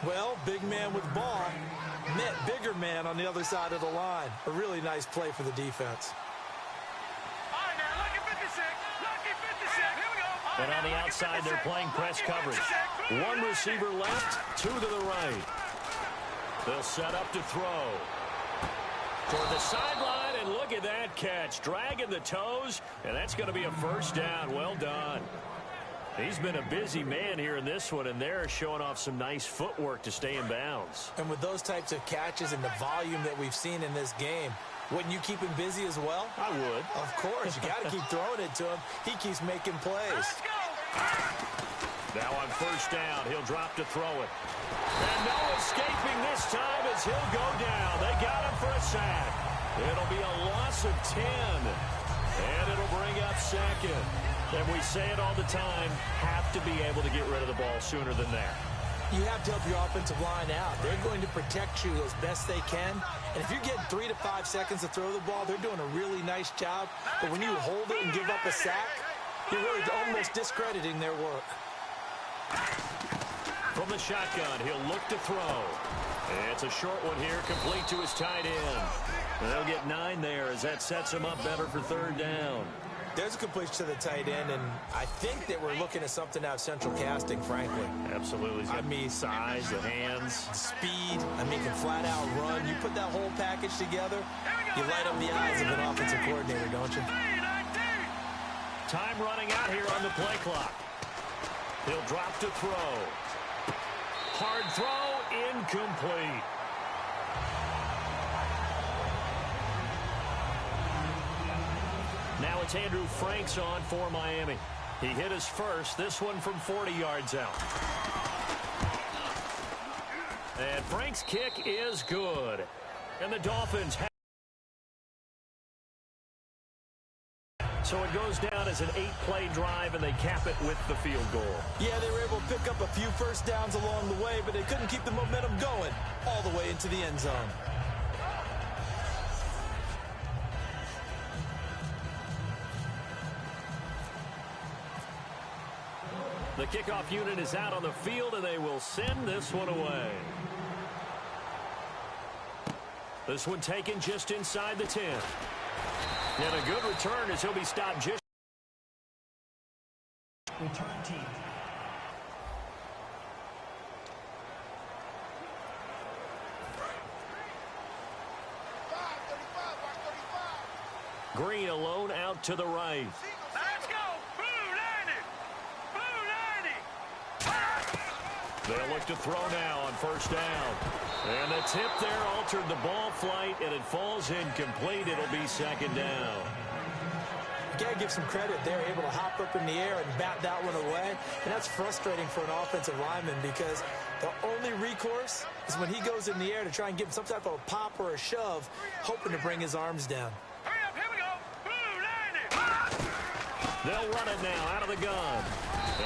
Speaker 3: Well, big man with ball met bigger man on the other side of the line. A really nice play for the defense.
Speaker 2: And on the outside, they're playing press coverage. 1 receiver left, 2 to the right. They'll set up to throw. Toward the sideline, and look at that catch. Dragging the toes, and that's going to be a 1st down. Well done. He's been a busy man here in this one, and they're showing off some nice footwork to stay in bounds.
Speaker 3: And with those types of catches and the volume that we've seen in this game, wouldn't you keep him busy as well?
Speaker 2: I would.
Speaker 3: Of course. You got to keep throwing it to him. He keeps making plays.
Speaker 2: Now on 1st down, he'll drop to throw it. And no escaping this time as he'll go down. They got him for a sack. It'll be a loss of 10. And it'll bring up 2nd. And we say it all the time, have to be able to get rid of the ball sooner than that.
Speaker 3: You have to help your offensive line out. They're going to protect you as best they can. And if you're getting 3 to 5 seconds to throw the ball, they're doing a really nice job. But when you hold it and give up a sack, you're really almost discrediting their work.
Speaker 2: From the shotgun, he'll look to throw. It's a short one here, complete to his tight end. And they'll get 9 there as that sets him up better for 3rd down.
Speaker 3: There's a completion to the tight end, and I think that we're looking at something out of central casting, frankly.
Speaker 2: Absolutely. I mean, size, the hands.
Speaker 3: Speed. I mean, can flat out run. You put that whole package together, you light up the eyes of an offensive coordinator, don't you?
Speaker 2: Time running out here on the play clock. He'll drop to throw. Hard throw, incomplete. Now it's Andrew Franks on for Miami. He hit his first, this one from 40 yards out. And Franks' kick is good. And the Dolphins have. So it goes down as an 8-play drive, and they cap it with the field goal.
Speaker 3: Yeah, they were able to pick up a few 1st downs along the way, but they couldn't keep the momentum going all the way into the end zone.
Speaker 2: The kickoff unit is out on the field, and they will send this one away. This one taken just inside the 10. And a good return as he'll be stopped just.
Speaker 4: Return team.
Speaker 2: Green alone out to the right.
Speaker 5: Let's go. Blue 90. Blue 90.
Speaker 2: They'll look to throw now on first down. And the tip there altered the ball flight, and it falls incomplete. It'll be second down.
Speaker 3: You got to give some credit. They're able to hop up in the air and bat that one away. And that's frustrating for an offensive lineman because the only recourse is when he goes in the air to try and give some type of a pop or a shove, hoping to bring his arms down.
Speaker 5: Hurry up, here we go. Blue 90.
Speaker 2: They'll run it now out of the gun.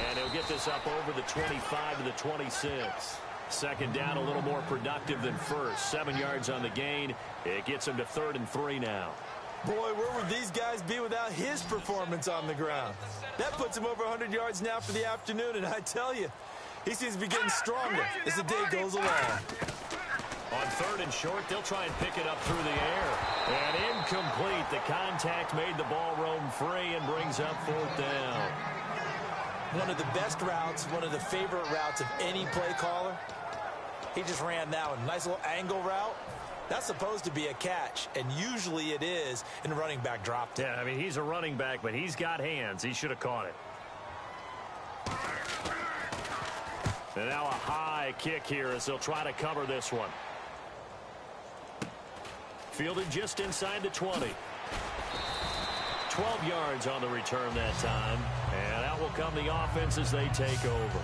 Speaker 2: And he'll get this up over the 25 to the 26. Second down, a little more productive than first. 7 yards on the gain. It gets him to 3rd and 3 now.
Speaker 3: Boy, where would these guys be without his performance on the ground? That puts him over 100 yards now for the afternoon, and I tell you, he seems to be getting stronger as the day goes along.
Speaker 2: On 3rd and short, they'll try and pick it up through the air. And incomplete. The contact made the ball roam free and brings up 4th down.
Speaker 3: One of the best routes, one of the favorite routes of any play caller. He just ran that one. Nice little angle route. That's supposed to be a catch, and usually it is, and the running back dropped it.
Speaker 2: Yeah, I mean, he's a running back, but he's got hands. He should have caught it. And now a high kick here as they'll try to cover this one. Fielded just inside the 20. 12 yards on the return that time. And out will come the offense as they take over.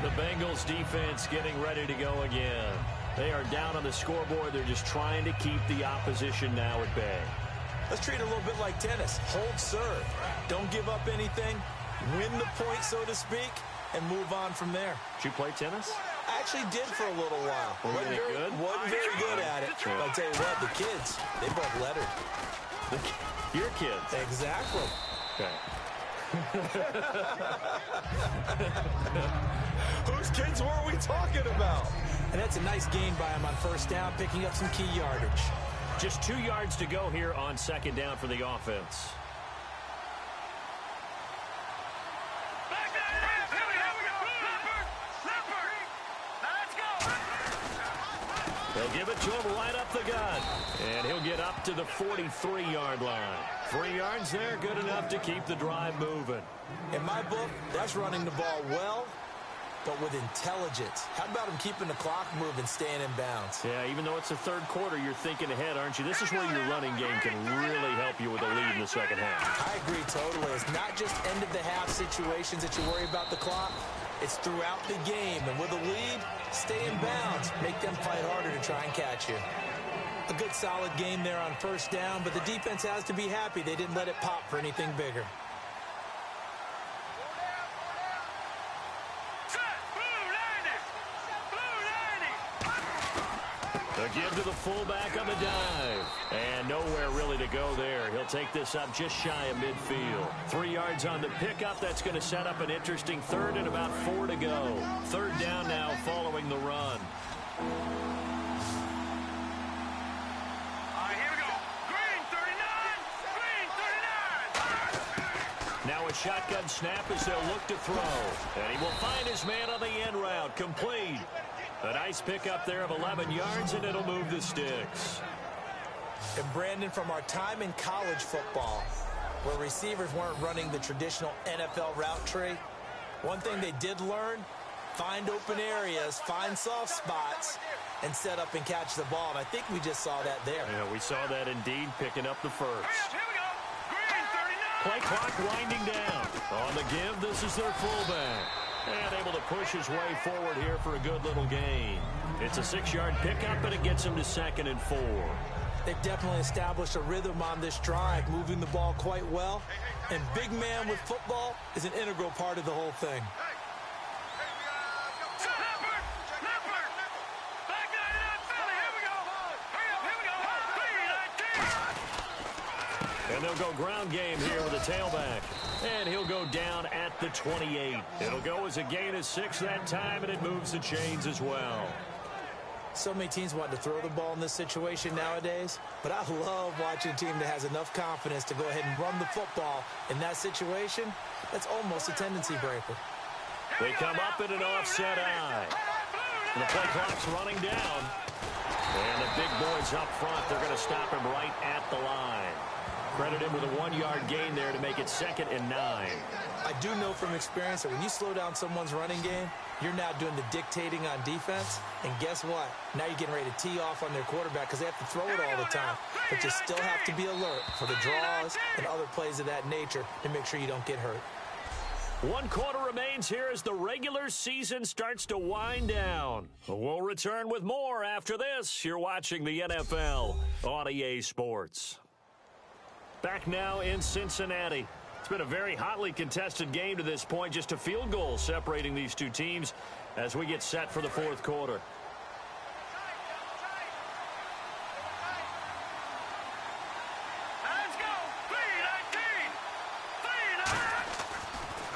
Speaker 2: The Bengals defense getting ready to go again. They are down on the scoreboard. They're just trying to keep the opposition now at bay.
Speaker 3: Let's treat it a little bit like tennis. Hold serve. Don't give up anything. Win the point, so to speak, and move on from there.
Speaker 2: Did you play tennis?
Speaker 3: I actually did for a little while.
Speaker 2: Wasn't
Speaker 3: very good at it. But I'll tell you what, the kids, they both lettered.
Speaker 2: Your kids?
Speaker 3: Exactly.
Speaker 2: Okay.
Speaker 3: Whose kids were we talking about? And that's a nice gain by him on first down, picking up some key yardage.
Speaker 2: Just 2 yards to go here on second down for the offense.
Speaker 5: Back there, here we go. Leopard. Now let's go.
Speaker 2: They'll give it to him right up the gut. And he'll get up to the 43-yard line. 3 yards there, good enough to keep the drive moving.
Speaker 3: In my book, that's running the ball well, but with intelligence. How about him keeping the clock moving, staying in bounds?
Speaker 2: Yeah, even though it's the third quarter, you're thinking ahead, aren't you? This is where your running game can really help you with a lead in the second half.
Speaker 3: I agree totally. It's not just end-of-the-half situations that you worry about the clock. It's throughout the game. And with a lead, stay in bounds. Make them fight harder to try and catch you. A good solid game there on first down, but the defense has to be happy they didn't let it pop for anything bigger.
Speaker 2: The give to the fullback on the dive. And nowhere really to go there. He'll take this up just shy of midfield. 3 yards on the pickup. That's going to set up an interesting third and about 4 to go. Third down now following the run.
Speaker 5: Here we go. Green 39.
Speaker 2: Now a shotgun snap as they'll look to throw. And he will find his man on the end route. Complete. A nice pickup there of 11 yards, and it'll move the sticks.
Speaker 3: And Brandon, from our time in college football, where receivers weren't running the traditional NFL route tree, one thing they did learn, find open areas, find soft spots, and set up and catch the ball. And I think we just saw that there.
Speaker 2: Yeah, we saw that indeed, picking up the first.
Speaker 5: Here we go. Green 39.
Speaker 2: Play clock winding down. On the give, this is their fullback. And able to push his way forward here for a good little gain. It's a 6-yard pickup, and it gets him to 2nd and 4.
Speaker 3: They've definitely established a rhythm on this drive, moving the ball quite well. And big man with football is an integral part of the whole thing.
Speaker 5: Leopard. Back 99 Philly. Here we go. Hurry up. Here we go. 3-19.
Speaker 2: And they'll go ground game here with a tailback. And he'll go down at the 28. It'll go as a gain of 6 that time, and it moves the chains as well.
Speaker 3: So many teams want to throw the ball in this situation nowadays, but I love watching a team that has enough confidence to go ahead and run the football in that situation. That's almost a tendency breaker.
Speaker 2: They come up in an offset eye. And the play clock's running down. And the big boys up front, they're going to stop him right at the line. Credit him with a 1-yard gain there to make it 2nd and 9.
Speaker 3: I do know from experience that when you slow down someone's running game, you're now doing the dictating on defense. And guess what? Now you're getting ready to tee off on their quarterback because they have to throw it all the time. But you still have to be alert for the draws and other plays of that nature to make sure you don't get hurt.
Speaker 2: 1 quarter remains here as the regular season starts to wind down. We'll return with more after this. You're watching the NFL on EA Sports. Back now in Cincinnati. It's been a very hotly contested game to this point. Just a field goal separating these two teams as we get set for the 4th quarter.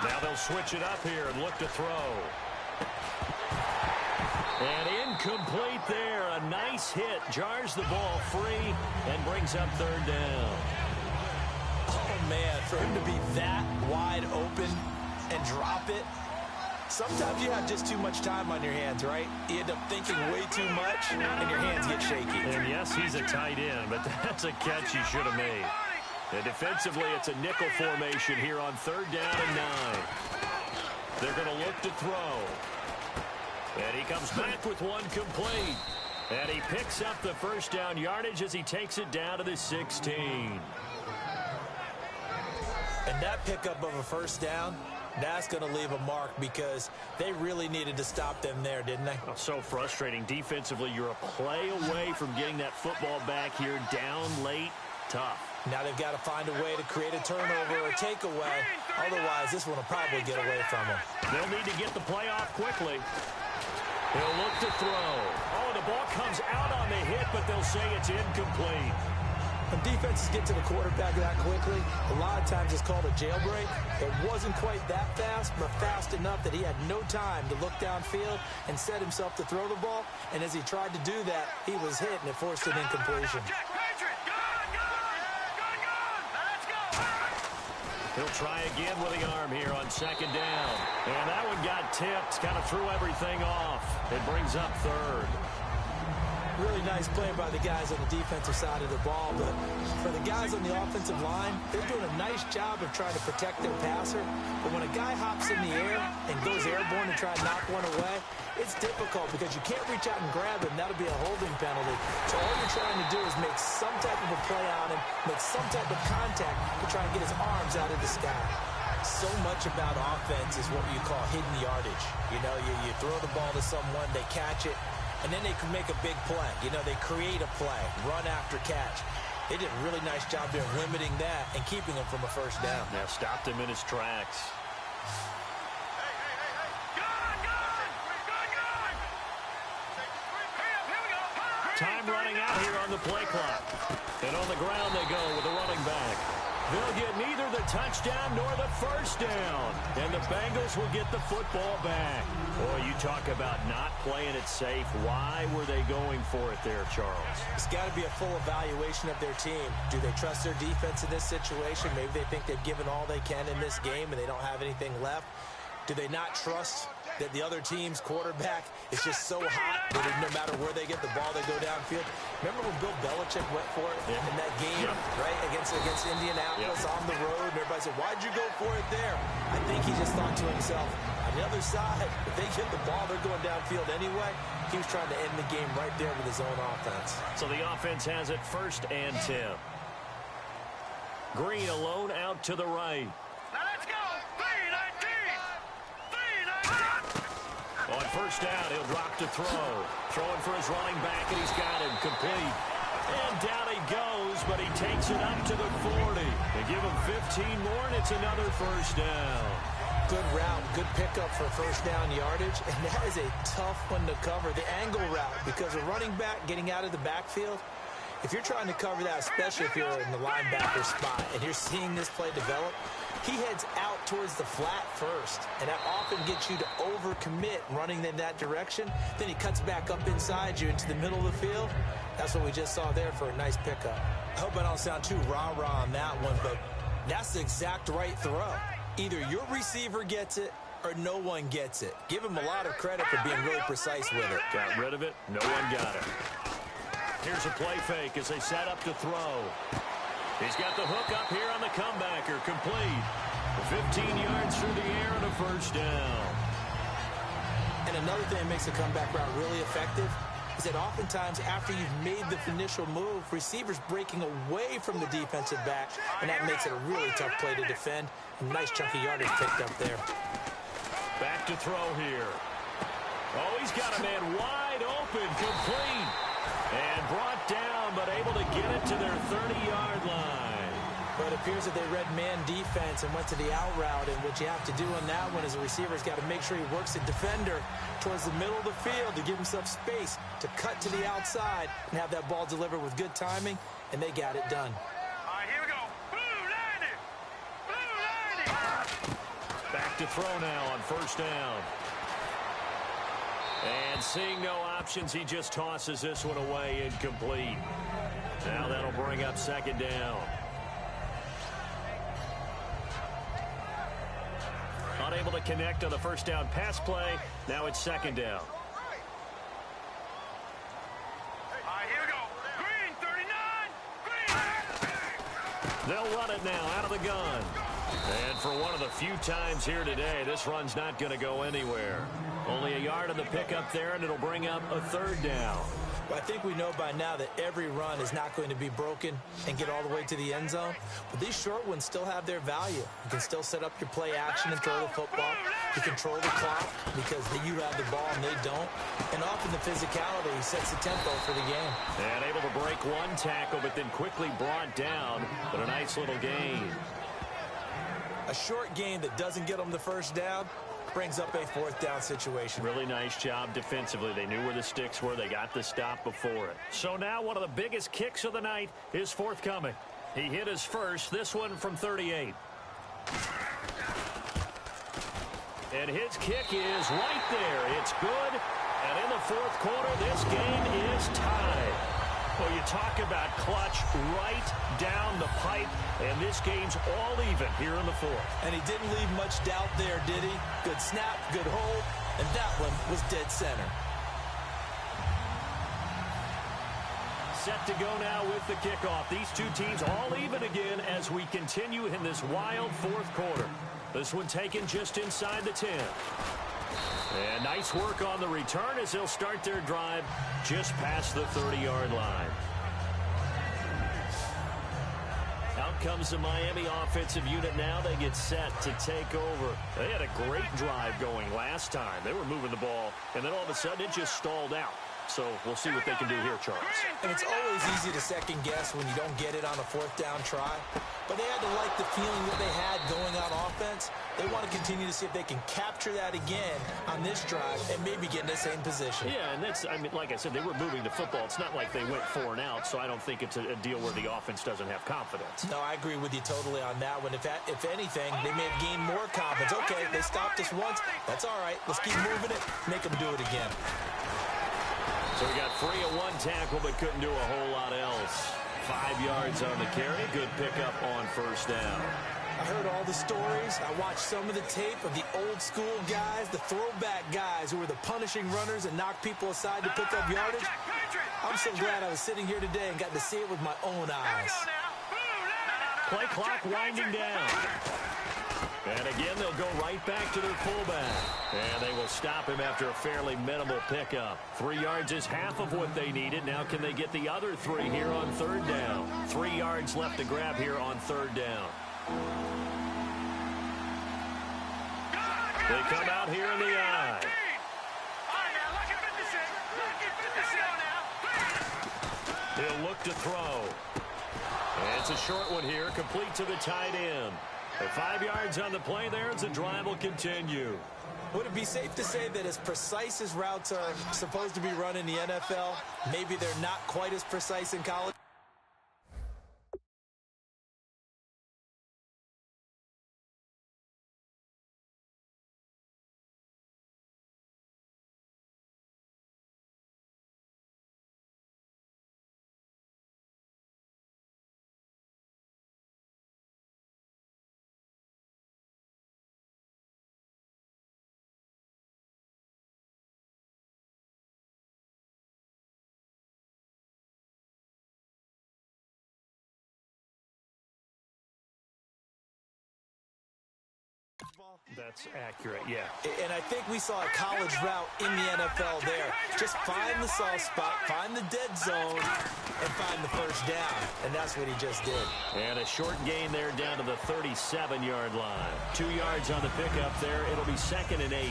Speaker 2: Now they'll switch it up here and look to throw. And incomplete there. A nice hit. Jars the ball free and brings up 3rd down.
Speaker 3: Oh, man, for him to be that wide open and drop it. Sometimes you have just too much time on your hands, right? You end up thinking way too much, and your hands get shaky.
Speaker 2: And yes, he's a tight end, but that's a catch he should have made. And defensively, it's a nickel formation here on 3rd down and 9. They're going to look to throw. And he comes back with one complete. And he picks up the 1st down yardage as he takes it down to the 16.
Speaker 3: And that pickup of a 1st down, that's going to leave a mark because they really needed to stop them there, didn't they?
Speaker 2: Oh, so frustrating. Defensively, you're a play away from getting that football back here down late. Tough.
Speaker 3: Now they've got to find a way to create a turnover or takeaway. Otherwise, this one will probably get away from them.
Speaker 2: They'll need to get the play off quickly. He'll look to throw. Oh, the ball comes out on the hit, but they'll say it's incomplete.
Speaker 3: When defenses get to the quarterback that quickly, a lot of times it's called a jailbreak. It wasn't quite that fast, but fast enough that he had no time to look downfield and set himself to throw the ball. And as he tried to do that, he was hit, and it forced an incompletion.
Speaker 2: He'll try again with the arm here on 2nd down. And that one got tipped, kind of threw everything off. It brings up 3rd.
Speaker 3: Really nice play by the guys on the defensive side of the ball, but for the guys on the offensive line, they're doing a nice job of trying to protect their passer. But when a guy hops in the air and goes airborne and try to knock one away, it's difficult because you can't reach out and grab him. That'll be a holding penalty. So all you're trying to do is make some type of a play on him, make some type of contact to try and get his arms out of the sky. So much about offense is what you call hidden yardage. You know, you throw the ball to someone, they catch it, and then they can make a big play. You know, they create a play, run after catch. They did a really nice job there limiting that and keeping him from a 1st down.
Speaker 2: Now stopped him in his tracks. Time running out here on the play clock. And on the ground they go with the running back. They'll get neither the touchdown nor the 1st down. And the Bengals will get the football back. Boy, you talk about not playing it safe. Why were they going for it there, Charles?
Speaker 3: It's got to be a full evaluation of their team. Do they trust their defense in this situation? Maybe they think they've given all they can in this game and they don't have anything left. Do they not trust that the other team's quarterback is just so hot that no matter where they get the ball, they go downfield? Remember when Bill Belichick went for it in that game, right, against Indianapolis on the road? And everybody said, why'd you go for it there? I think he just thought to himself, on the other side, if they get the ball, they're going downfield anyway. He was trying to end the game right there with his own offense.
Speaker 2: So the offense has it 1st and 10. Green alone out to the right.
Speaker 5: Now let's go. 3-19.
Speaker 2: On 1st down, he'll drop to throw. Throwing for his running back, and he's got him complete. And down he goes, but he takes it up to the 40. They give him 15 more, and it's another 1st down.
Speaker 3: Good route, good pickup for 1st down yardage, and that is a tough one to cover. The angle route, because a running back getting out of the backfield, if you're trying to cover that, especially if you're in the linebacker spot, and you're seeing this play develop, he heads out towards the flat first, and that often gets you to overcommit running in that direction. Then he cuts back up inside you into the middle of the field. That's what we just saw there for a nice pickup. I hope I don't sound too rah-rah on that one, but that's the exact right throw. Either your receiver gets it or no one gets it. Give him a lot of credit for being really precise with it.
Speaker 2: Got rid of it. No one got it. Here's a play fake as they set up to throw. He's got the hook up here on the comebacker, complete. 15 yards through the air and a first down.
Speaker 3: And another thing that makes the comeback route really effective is that oftentimes after you've made the initial move, receivers breaking away from the defensive back, and that makes it a really tough play to defend. A nice chunk of yardage picked up there.
Speaker 2: Back to throw here. Oh, he's got a man wide open, complete. And brought down, but able to get it to their 30-yard line.
Speaker 3: But it appears that they read man defense and went to the out route, and what you have to do on that one is a receiver's got to make sure he works the defender towards the middle of the field to give himself space to cut to the outside and have that ball delivered with good timing, and they got it done.
Speaker 5: All right, here we go. Blue 90. Blue 90.
Speaker 2: Back to throw now on first down. And seeing no options, he just tosses this one away incomplete. Now that'll bring up second down. Unable to connect on the first down pass play. Now it's second down.
Speaker 5: All right, here we go. Green 39. Green.
Speaker 2: They'll run it now out of the gun. And for one of the few times here today, this run's not going to go anywhere. Only a yard on the pickup there, and it'll bring up a third down.
Speaker 3: Well, I think we know by now that every run is not going to be broken and get all the way to the end zone. But these short ones still have their value. You can still set up your play action and throw the football. You control the clock because you have the ball and they don't. And often the physicality sets the tempo for the game.
Speaker 2: And able to break one tackle, but then quickly brought down. But a nice little gain.
Speaker 3: A short game that doesn't get them the first down brings up a fourth down situation.
Speaker 2: Really nice job defensively. They knew where the sticks were. They got the stop before it. So now one of the biggest kicks of the night is forthcoming. He hit his first, this one from 38. And his kick is right there. It's good. And in the fourth quarter, this game is tied. Well, you talk about clutch right down the pipe, and this game's all even here in the fourth.
Speaker 3: And he didn't leave much doubt there, did he? Good snap, good hold, and that one was dead center.
Speaker 2: Set to go now with the kickoff. These two teams all even again as we continue in this wild fourth quarter. This one taken just inside the 10. And nice work on the return as they'll start their drive just past the 30-yard line. Out comes the Miami offensive unit now. They get set to take over. They had a great drive going last time. They were moving the ball, and then all of a sudden it just stalled out. So we'll see what they can do here, Charles.
Speaker 3: And it's always easy to second guess when you don't get it on a fourth down try. But they had to like the feeling that they had going on offense. They want to continue to see if they can capture that again on this drive and maybe get in the same position.
Speaker 2: Yeah, and that's, I mean, like I said, they were moving the football. It's not like they went 4 and out, so I don't think it's a deal where the offense doesn't have confidence.
Speaker 3: No, I agree with you totally on that one. If anything, they may have gained more confidence. Okay, they stopped us once. That's all right. Let's keep moving it. Make them do it again.
Speaker 2: So we got free of one tackle, but couldn't do a whole lot else. 5 yards on the carry. Good pickup on first down.
Speaker 3: I heard all the stories. I watched some of the tape of the old school guys, the throwback guys who were the punishing runners and knocked people aside to pick up yardage. I'm so glad I was sitting here today and got to see it with my own eyes.
Speaker 2: Play clock winding down. And again, they'll go right back to their fullback. And they will stop him after a fairly minimal pickup. 3 yards is half of what they needed. Now can they get the other 3 here on third down? 3 yards left to grab here on third down. They come out here in the eye. He'll look to throw. And it's a short one here, complete to the tight end. And 5 yards on the play there as the drive will continue.
Speaker 3: Would it be safe to say that as precise as routes are supposed to be run in the NFL, maybe they're not quite as precise in college?
Speaker 2: That's accurate, yeah.
Speaker 3: And I think we saw a college route in the NFL there. Just find the soft spot, find the dead zone, and find the first down. And that's what he just did.
Speaker 2: And a short gain there down to the 37-yard line. 2 yards on the pickup there. It'll be 2nd and 8.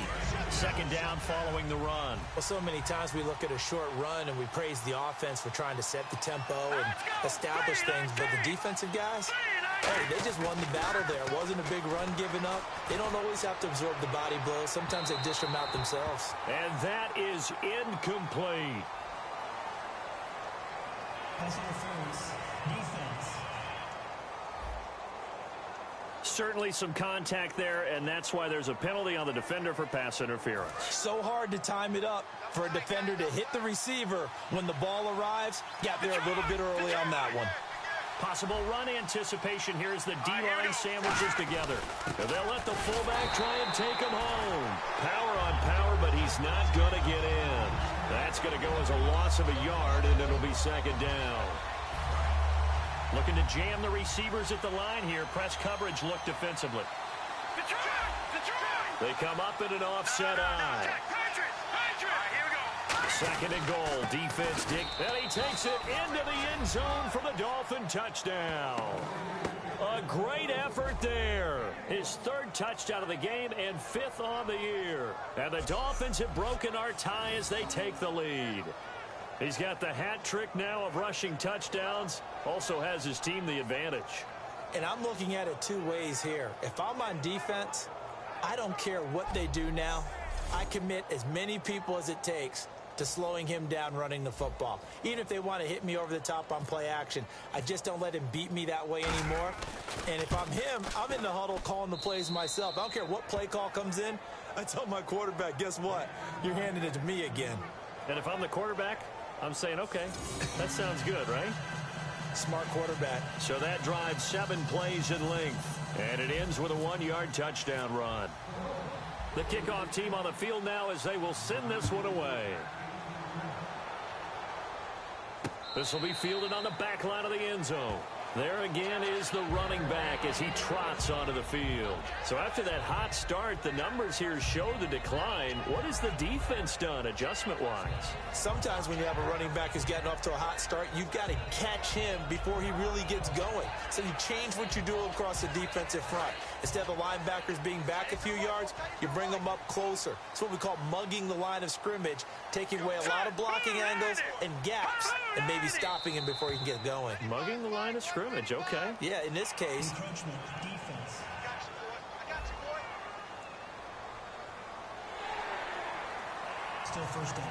Speaker 2: Second down following the run.
Speaker 3: Well, so many times we look at a short run and we praise the offense for trying to set the tempo and establish things. But the defensive guys, hey, they just won the battle there. It wasn't a big run given up. They don't always have to absorb the body blows. Sometimes they dish them out themselves.
Speaker 2: And that is incomplete.
Speaker 4: Pass interference. Defense.
Speaker 2: Certainly some contact there, and that's why there's a penalty on the defender for pass interference.
Speaker 3: So hard to time it up for a defender to hit the receiver when the ball arrives. Got there a little bit early on that one.
Speaker 2: Possible run anticipation here as the D-line sandwiches together. And they'll let the fullback try and take him home. Power on power, but he's not going to get in. That's going to go as a loss of a yard, and it'll be 2nd down. Looking to jam the receivers at the line here. Press coverage look defensively. They come up in an offset eye. 2nd and goal. Defense dig. And he takes it into the end zone for the Dolphin touchdown. A great effort there. His 3rd touchdown of the game and 5th on the year. And the Dolphins have broken our tie as they take the lead. He's got the hat trick now of rushing touchdowns. Also has his team the advantage.
Speaker 3: And I'm looking at it 2 ways here. If I'm on defense, I don't care what they do now. I commit as many people as it takes to slowing him down running the football. Even if they want to hit me over the top on play action, I just don't let him beat me that way anymore. And if I'm him, I'm in the huddle calling the plays myself. I don't care what play call comes in. I tell my quarterback, guess what? You're handing it to me again.
Speaker 2: And if I'm the quarterback, I'm saying, okay, that sounds good, right?
Speaker 3: Smart quarterback.
Speaker 2: So that drives 7 plays in length. And it ends with a 1-yard touchdown run. The kickoff team on the field now as they will send this one away. This will be fielded on the back line of the end zone. There again is the running back as he trots onto the field. So after that hot start, the numbers here show the decline. What has the defense done adjustment-wise?
Speaker 3: Sometimes when you have a running back who's getting off to a hot start, you've got to catch him before he really gets going. So you change what you do across the defensive front. Instead of the linebackers being back a few yards, you bring them up closer. It's what we call mugging the line of scrimmage, taking away a lot of blocking angles and gaps, and maybe stopping him before he can get going.
Speaker 2: Mugging the line of scrimmage, okay.
Speaker 3: Yeah, in this case.
Speaker 4: Encroachment. Defense. Still first down.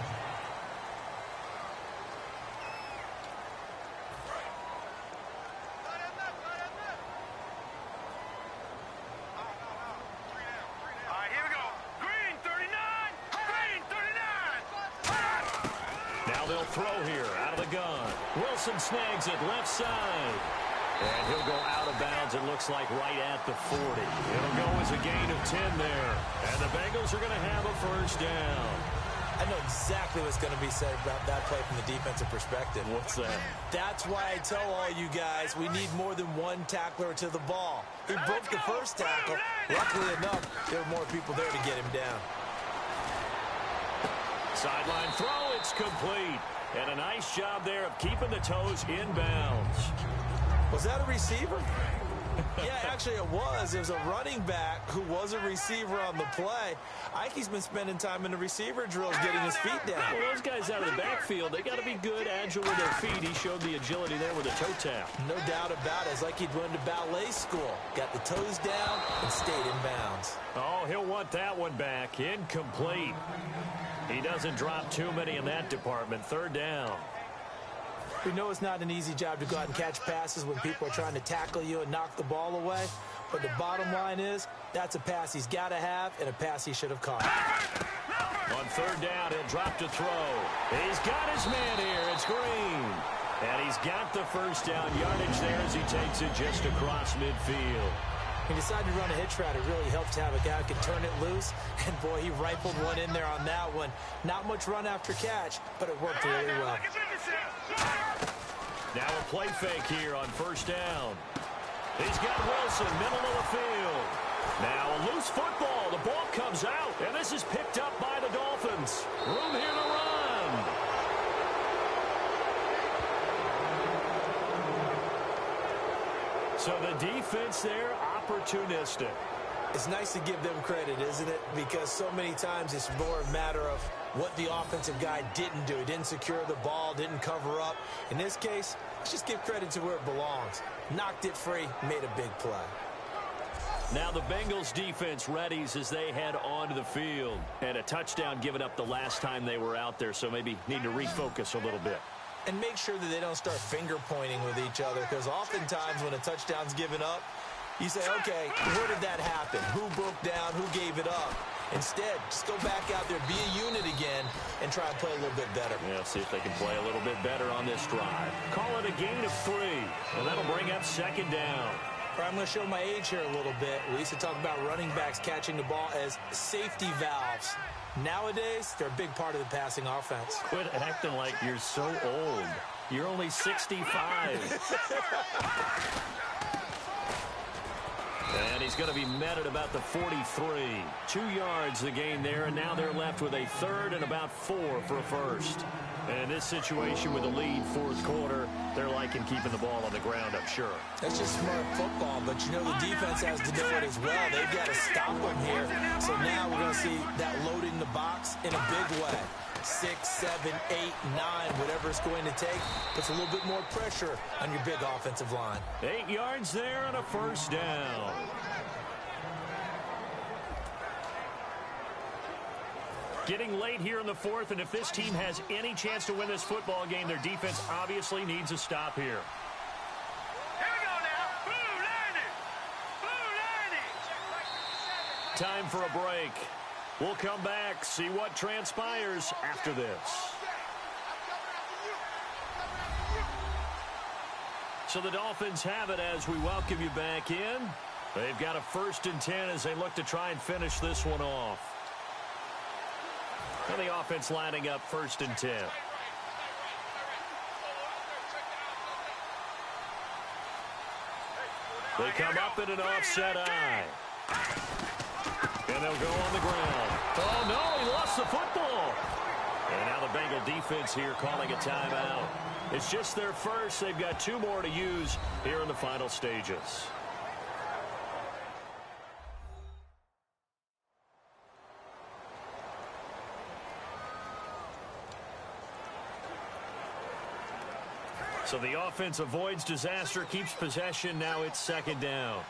Speaker 2: Throw here out of the gun. Wilson snags it left side. And he'll go out of bounds, it looks like right at the 40. It'll go as a gain of 10 there. And the Bengals are going to have a first down.
Speaker 3: I know exactly what's going to be said about that play from the defensive perspective.
Speaker 2: What's that?
Speaker 3: That's why I tell all you guys we need more than one tackler to the ball. He broke the first tackle. Luckily enough, there were more people there to get him down.
Speaker 2: Sideline throw, it's complete. And a nice job there of keeping the toes in bounds.
Speaker 3: Was that a receiver? Yeah, actually it was. It was a running back who was a receiver on the play. Ike's been spending time in the receiver drills getting his feet down.
Speaker 2: Well, those guys out of the backfield, they got to be good, agile with their feet. He showed the agility there with a toe tap.
Speaker 3: No doubt about it. It's like he'd went to ballet school. Got the toes down and stayed in bounds.
Speaker 2: Oh, he'll want that one back. Incomplete. He doesn't drop too many in that department. Third down.
Speaker 3: We know it's not an easy job to go out and catch passes when people are trying to tackle you and knock the ball away. But the bottom line is, that's a pass he's got to have and a pass he should have caught.
Speaker 2: On third down, he'll drop to throw. He's got his man here. It's Green. And he's got the first down yardage there as he takes it just across midfield.
Speaker 3: He decided to run a hitch route. It really helped to have a guy who could turn it loose. And, boy, he rifled one in there on that one. Not much run after catch, but it worked really well.
Speaker 2: Now a play fake here on first down. He's got Wilson, middle of the field. Now a loose football. The ball comes out, and this is picked up by the Dolphins. Room here to run. So the defense there, opportunistic.
Speaker 3: It's nice to give them credit, isn't it? Because so many times it's more a matter of what the offensive guy didn't do. He didn't secure the ball, didn't cover up. In this case, let's just give credit to where it belongs. Knocked it free, made a big play.
Speaker 2: Now the Bengals defense readies as they head onto the field. And a touchdown given up the last time they were out there, so maybe need to refocus a little bit.
Speaker 3: And make sure that they don't start finger pointing with each other, because oftentimes when a touchdown's given up, you say, okay, where did that happen? Who broke down? Who gave it up? Instead, just go back out there, be a unit again, and try and play a little bit better.
Speaker 2: Yeah, see if they can play a little bit better on this drive. Call it a gain of 3, and that'll bring up second down.
Speaker 3: All right, I'm going to show my age here a little bit. We used to talk about running backs catching the ball as safety valves. Nowadays, they're a big part of the passing offense.
Speaker 2: Quit acting like you're so old. You're only 65. And he's going to be met at about the 43. 2 yards the gain there, and now they're left with a third and about 4 for a first. And in this situation with a lead fourth quarter, they're liking keeping the ball on the ground, I'm sure.
Speaker 3: That's just smart football, but you know the defense has to do it as well. They've got to stop them here. So now we're going to see that loading the box in a big way. 6, 7, 8, 9, whatever it's going to take, puts a little bit more pressure on your big offensive line.
Speaker 2: 8 yards there and a first down. Getting late here in the fourth, and if this team has any chance to win this football game, their defense obviously needs a stop here.
Speaker 5: Here we go now. Blue lining. Blue lining.
Speaker 2: Time for a break. We'll come back, see what transpires after this. So the Dolphins have it as we welcome you back in. They've got a 1st and 10 as they look to try and finish this one off. And the offense lining up 1st and 10. They come up in an offset eye. And they'll go on the ground. Oh, no, he lost the football. And now the Bengal defense here calling a timeout. It's just their first. They've got 2 more to use here in the final stages. So the offense avoids disaster, keeps possession. Now it's 2nd down.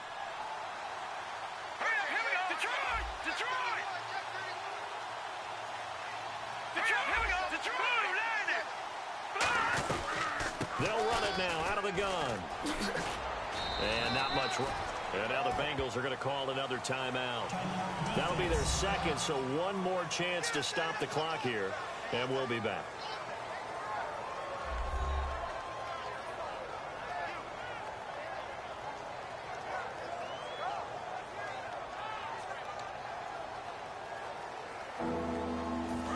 Speaker 2: They'll run it now out of the gun. And not much. And now the Bengals are going to call another timeout. That'll be their 2nd, so 1 more chance to stop the clock here. And we'll be back.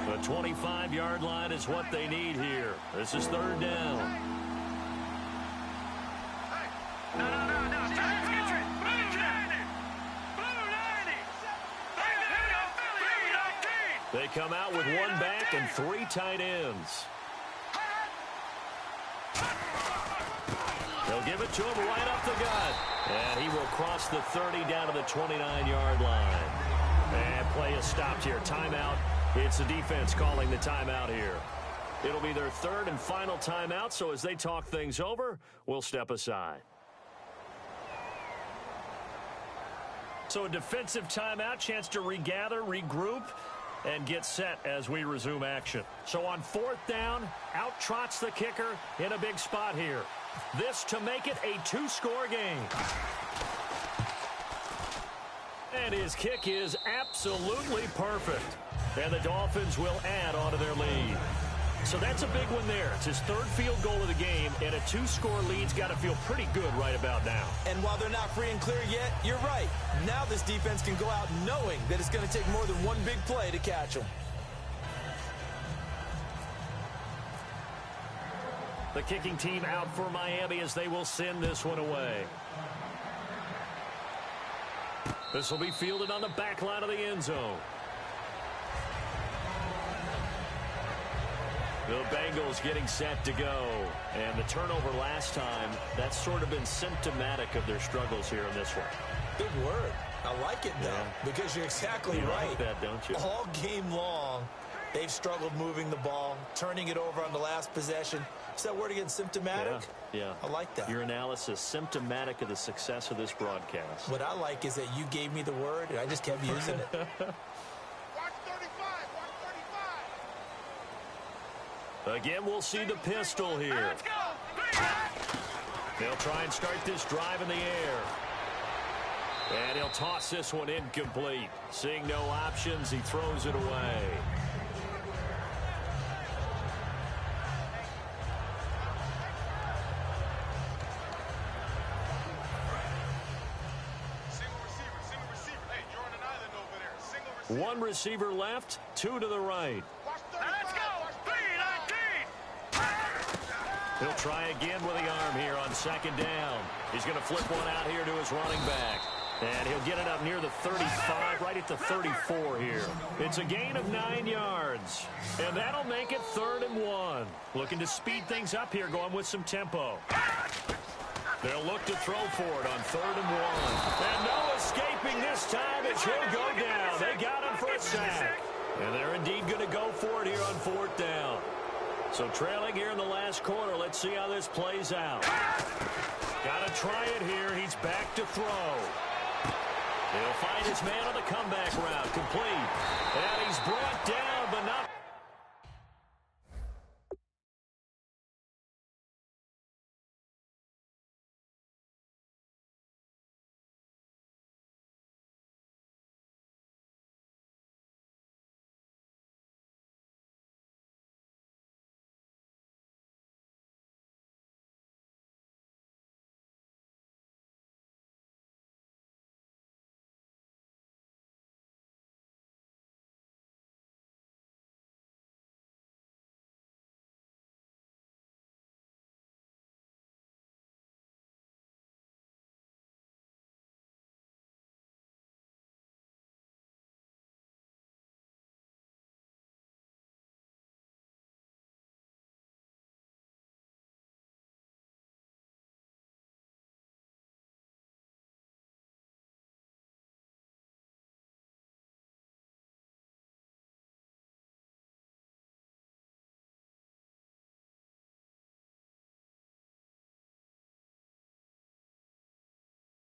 Speaker 2: The 25-yard line is what they need here. This is 3rd down. They come out with 1 back and 3 tight ends. They'll give it to him right up the gut. And he will cross the 30 down to the 29-yard line. And play is stopped here. Timeout. It's the defense calling the timeout here. It'll be their 3rd and final timeout, so as they talk things over, we'll step aside. So a defensive timeout, chance to regather, regroup, and get set as we resume action. So on 4th down, out trots the kicker in a big spot here. This to make it a 2-score game. And his kick is absolutely perfect. And the Dolphins will add on to their lead. So that's a big one there. It's his 3rd field goal of the game, and a 2-score lead's got to feel pretty good right about now.
Speaker 3: And while they're not free and clear yet, you're right. Now this defense can go out knowing that it's going to take more than 1 big play to catch them.
Speaker 2: The kicking team out for Miami as they will send this one away. This will be fielded on the back line of the end zone. The Bengals getting set to go. And the turnover last time, that's sort of been symptomatic of their struggles here in this one.
Speaker 3: Big word. I like it, though, because you're exactly right.
Speaker 2: Like that, don't you?
Speaker 3: All game long, they've struggled moving the ball, turning it over on the last possession. Is that word again, symptomatic?
Speaker 2: Yeah.
Speaker 3: I like that.
Speaker 2: Your analysis, symptomatic of the success of this broadcast.
Speaker 3: What I like is that you gave me the word, and I just kept using it.
Speaker 5: Watch 35.
Speaker 2: Again, we'll see the pistol here.
Speaker 5: Let's go.
Speaker 2: They'll try and start this drive in the air. And he'll toss this one incomplete. Seeing no options, he throws it away.
Speaker 5: Single receiver. Hey, you're on an island over there. Single receiver.
Speaker 2: One receiver left, two to the right.
Speaker 5: Watch 35. Let's go. 3-19.
Speaker 2: He'll try again with the arm here on second down. He's going to flip one out here to his running back. And he'll get it up near the 35, right at the 34 here. It's a gain of 9 yards. And that'll make it 3rd and 1. Looking to speed things up here, going with some tempo. They'll look to throw for it on 3rd and 1. And no escaping this time as he'll go down. They got him for a sack. And they're indeed going to go for it here on 4th down. So trailing here in the last quarter. Let's see how this plays out. Got to try it here. He's back to throw. He'll find his man on the comeback route. Complete. And he's brought down, but not.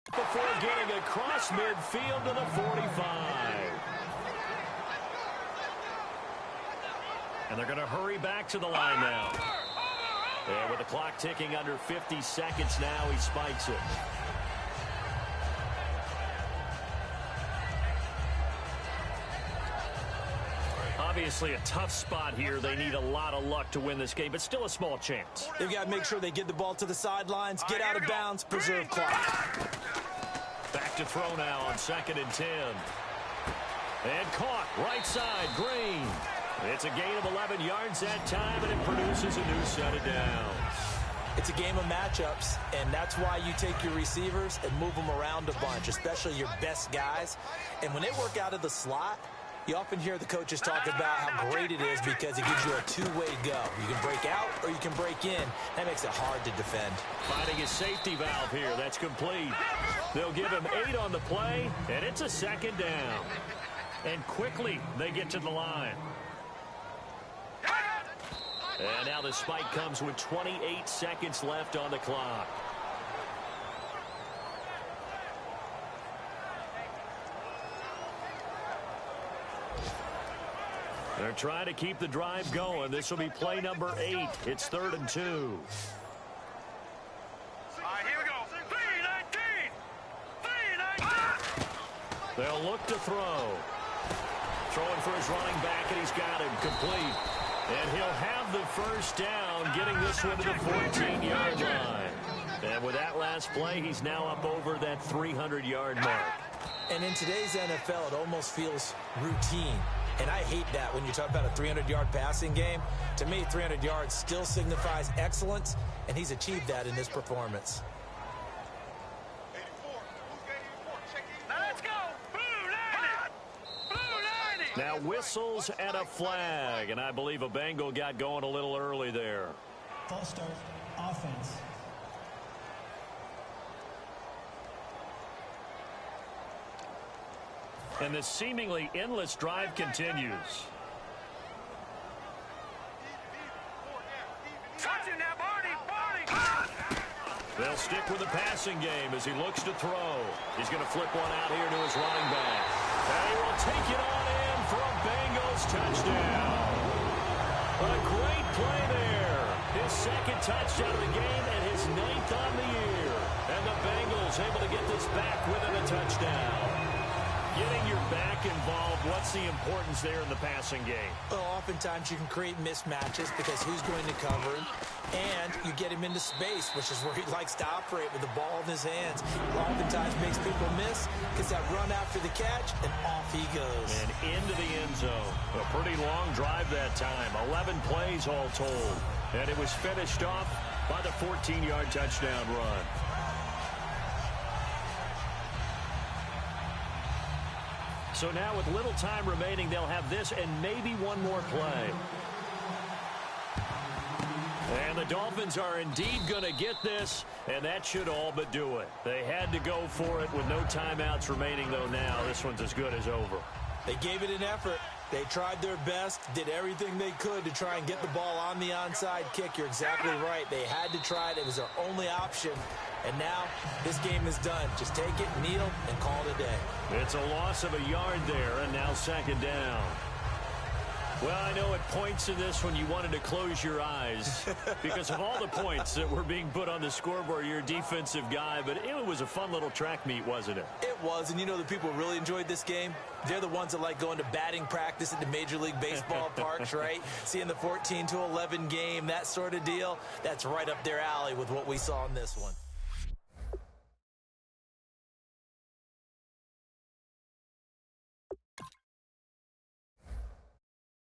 Speaker 2: Before getting across midfield to the 45. And they're going to hurry back to the line now. And with the clock ticking under 50 seconds now, he spikes it. Obviously a tough spot here. They need a lot of luck to win this game, but still a small chance.
Speaker 3: They've got to make sure they get the ball to the sidelines, get out of bounds, preserve clock.
Speaker 2: Back to throw now on 2nd and 10. And caught right side, Green. It's a gain of 11 yards that time, and it produces a new set of downs.
Speaker 3: It's a game of matchups, and that's why you take your receivers and move them around a bunch, especially your best guys. And when they work out of the slot, you often hear the coaches talk about how great it is because it gives you a two-way go. You can break out or you can break in. That makes it hard to defend.
Speaker 2: Finding his safety valve here. That's complete. They'll give him 8 on the play, and it's a 2nd down. And quickly they get to the line. And now the spike comes with 28 seconds left on the clock. They're trying to keep the drive going. This will be play number 8. It's 3rd and 2.
Speaker 5: All right, here we go. 3-19.
Speaker 2: They'll look to throw. Throwing for his running back, and he's got him complete. And he'll have the first down, getting this one to the 14-yard line. And with that last play, he's now up over that 300-yard mark.
Speaker 3: And in today's NFL, it almost feels routine. And I hate that when you talk about a 300-yard passing game. To me, 300 yards still signifies excellence, and he's achieved that in this performance.
Speaker 5: 84. Who's got 84? Check 84. Now let's go.
Speaker 2: Now whistles and a flag, and I believe a Bengal got going a little early there.
Speaker 4: False start, offense.
Speaker 2: And the seemingly endless drive continues. They'll stick with the passing game as he looks to throw. He's going to flip one out here to his running back. And he will take it on in for a Bengals touchdown. A great play there. His second touchdown of the game and his 9th on the year. And the Bengals able to get this back within a touchdown. Getting your back involved, what's the importance there in the passing game?
Speaker 3: Well, oftentimes you can create mismatches because who's going to cover him, and you get him into space, which is where he likes to operate with the ball in his hands. Oftentimes makes people miss, gets that run after the catch, and off he goes.
Speaker 2: And into the end zone. A pretty long drive that time. 11 plays all told. And it was finished off by the 14-yard touchdown run. So now with little time remaining, they'll have this and maybe one more play. And the Dolphins are indeed going to get this, and that should all but do it. They had to go for it with no timeouts remaining, though now this one's as good as over.
Speaker 3: They gave it an effort. They tried their best, did everything they could to try and get the ball on the onside kick. You're exactly right. They had to try it. It was their only option. And now this game is done. Just take it, kneel, and call it a day.
Speaker 2: It's a loss of a yard there, and now second down. Well, I know at points in this when you wanted to close your eyes because of all the points that were being put on the scoreboard. You're a defensive guy, but it was a fun little track meet, wasn't it?
Speaker 3: It was, and you know the people who really enjoyed this game? They're the ones that like going to batting practice at the Major League Baseball parks, right? Seeing the 14-11 game, that sort of deal. That's right up their alley with what we saw in this one.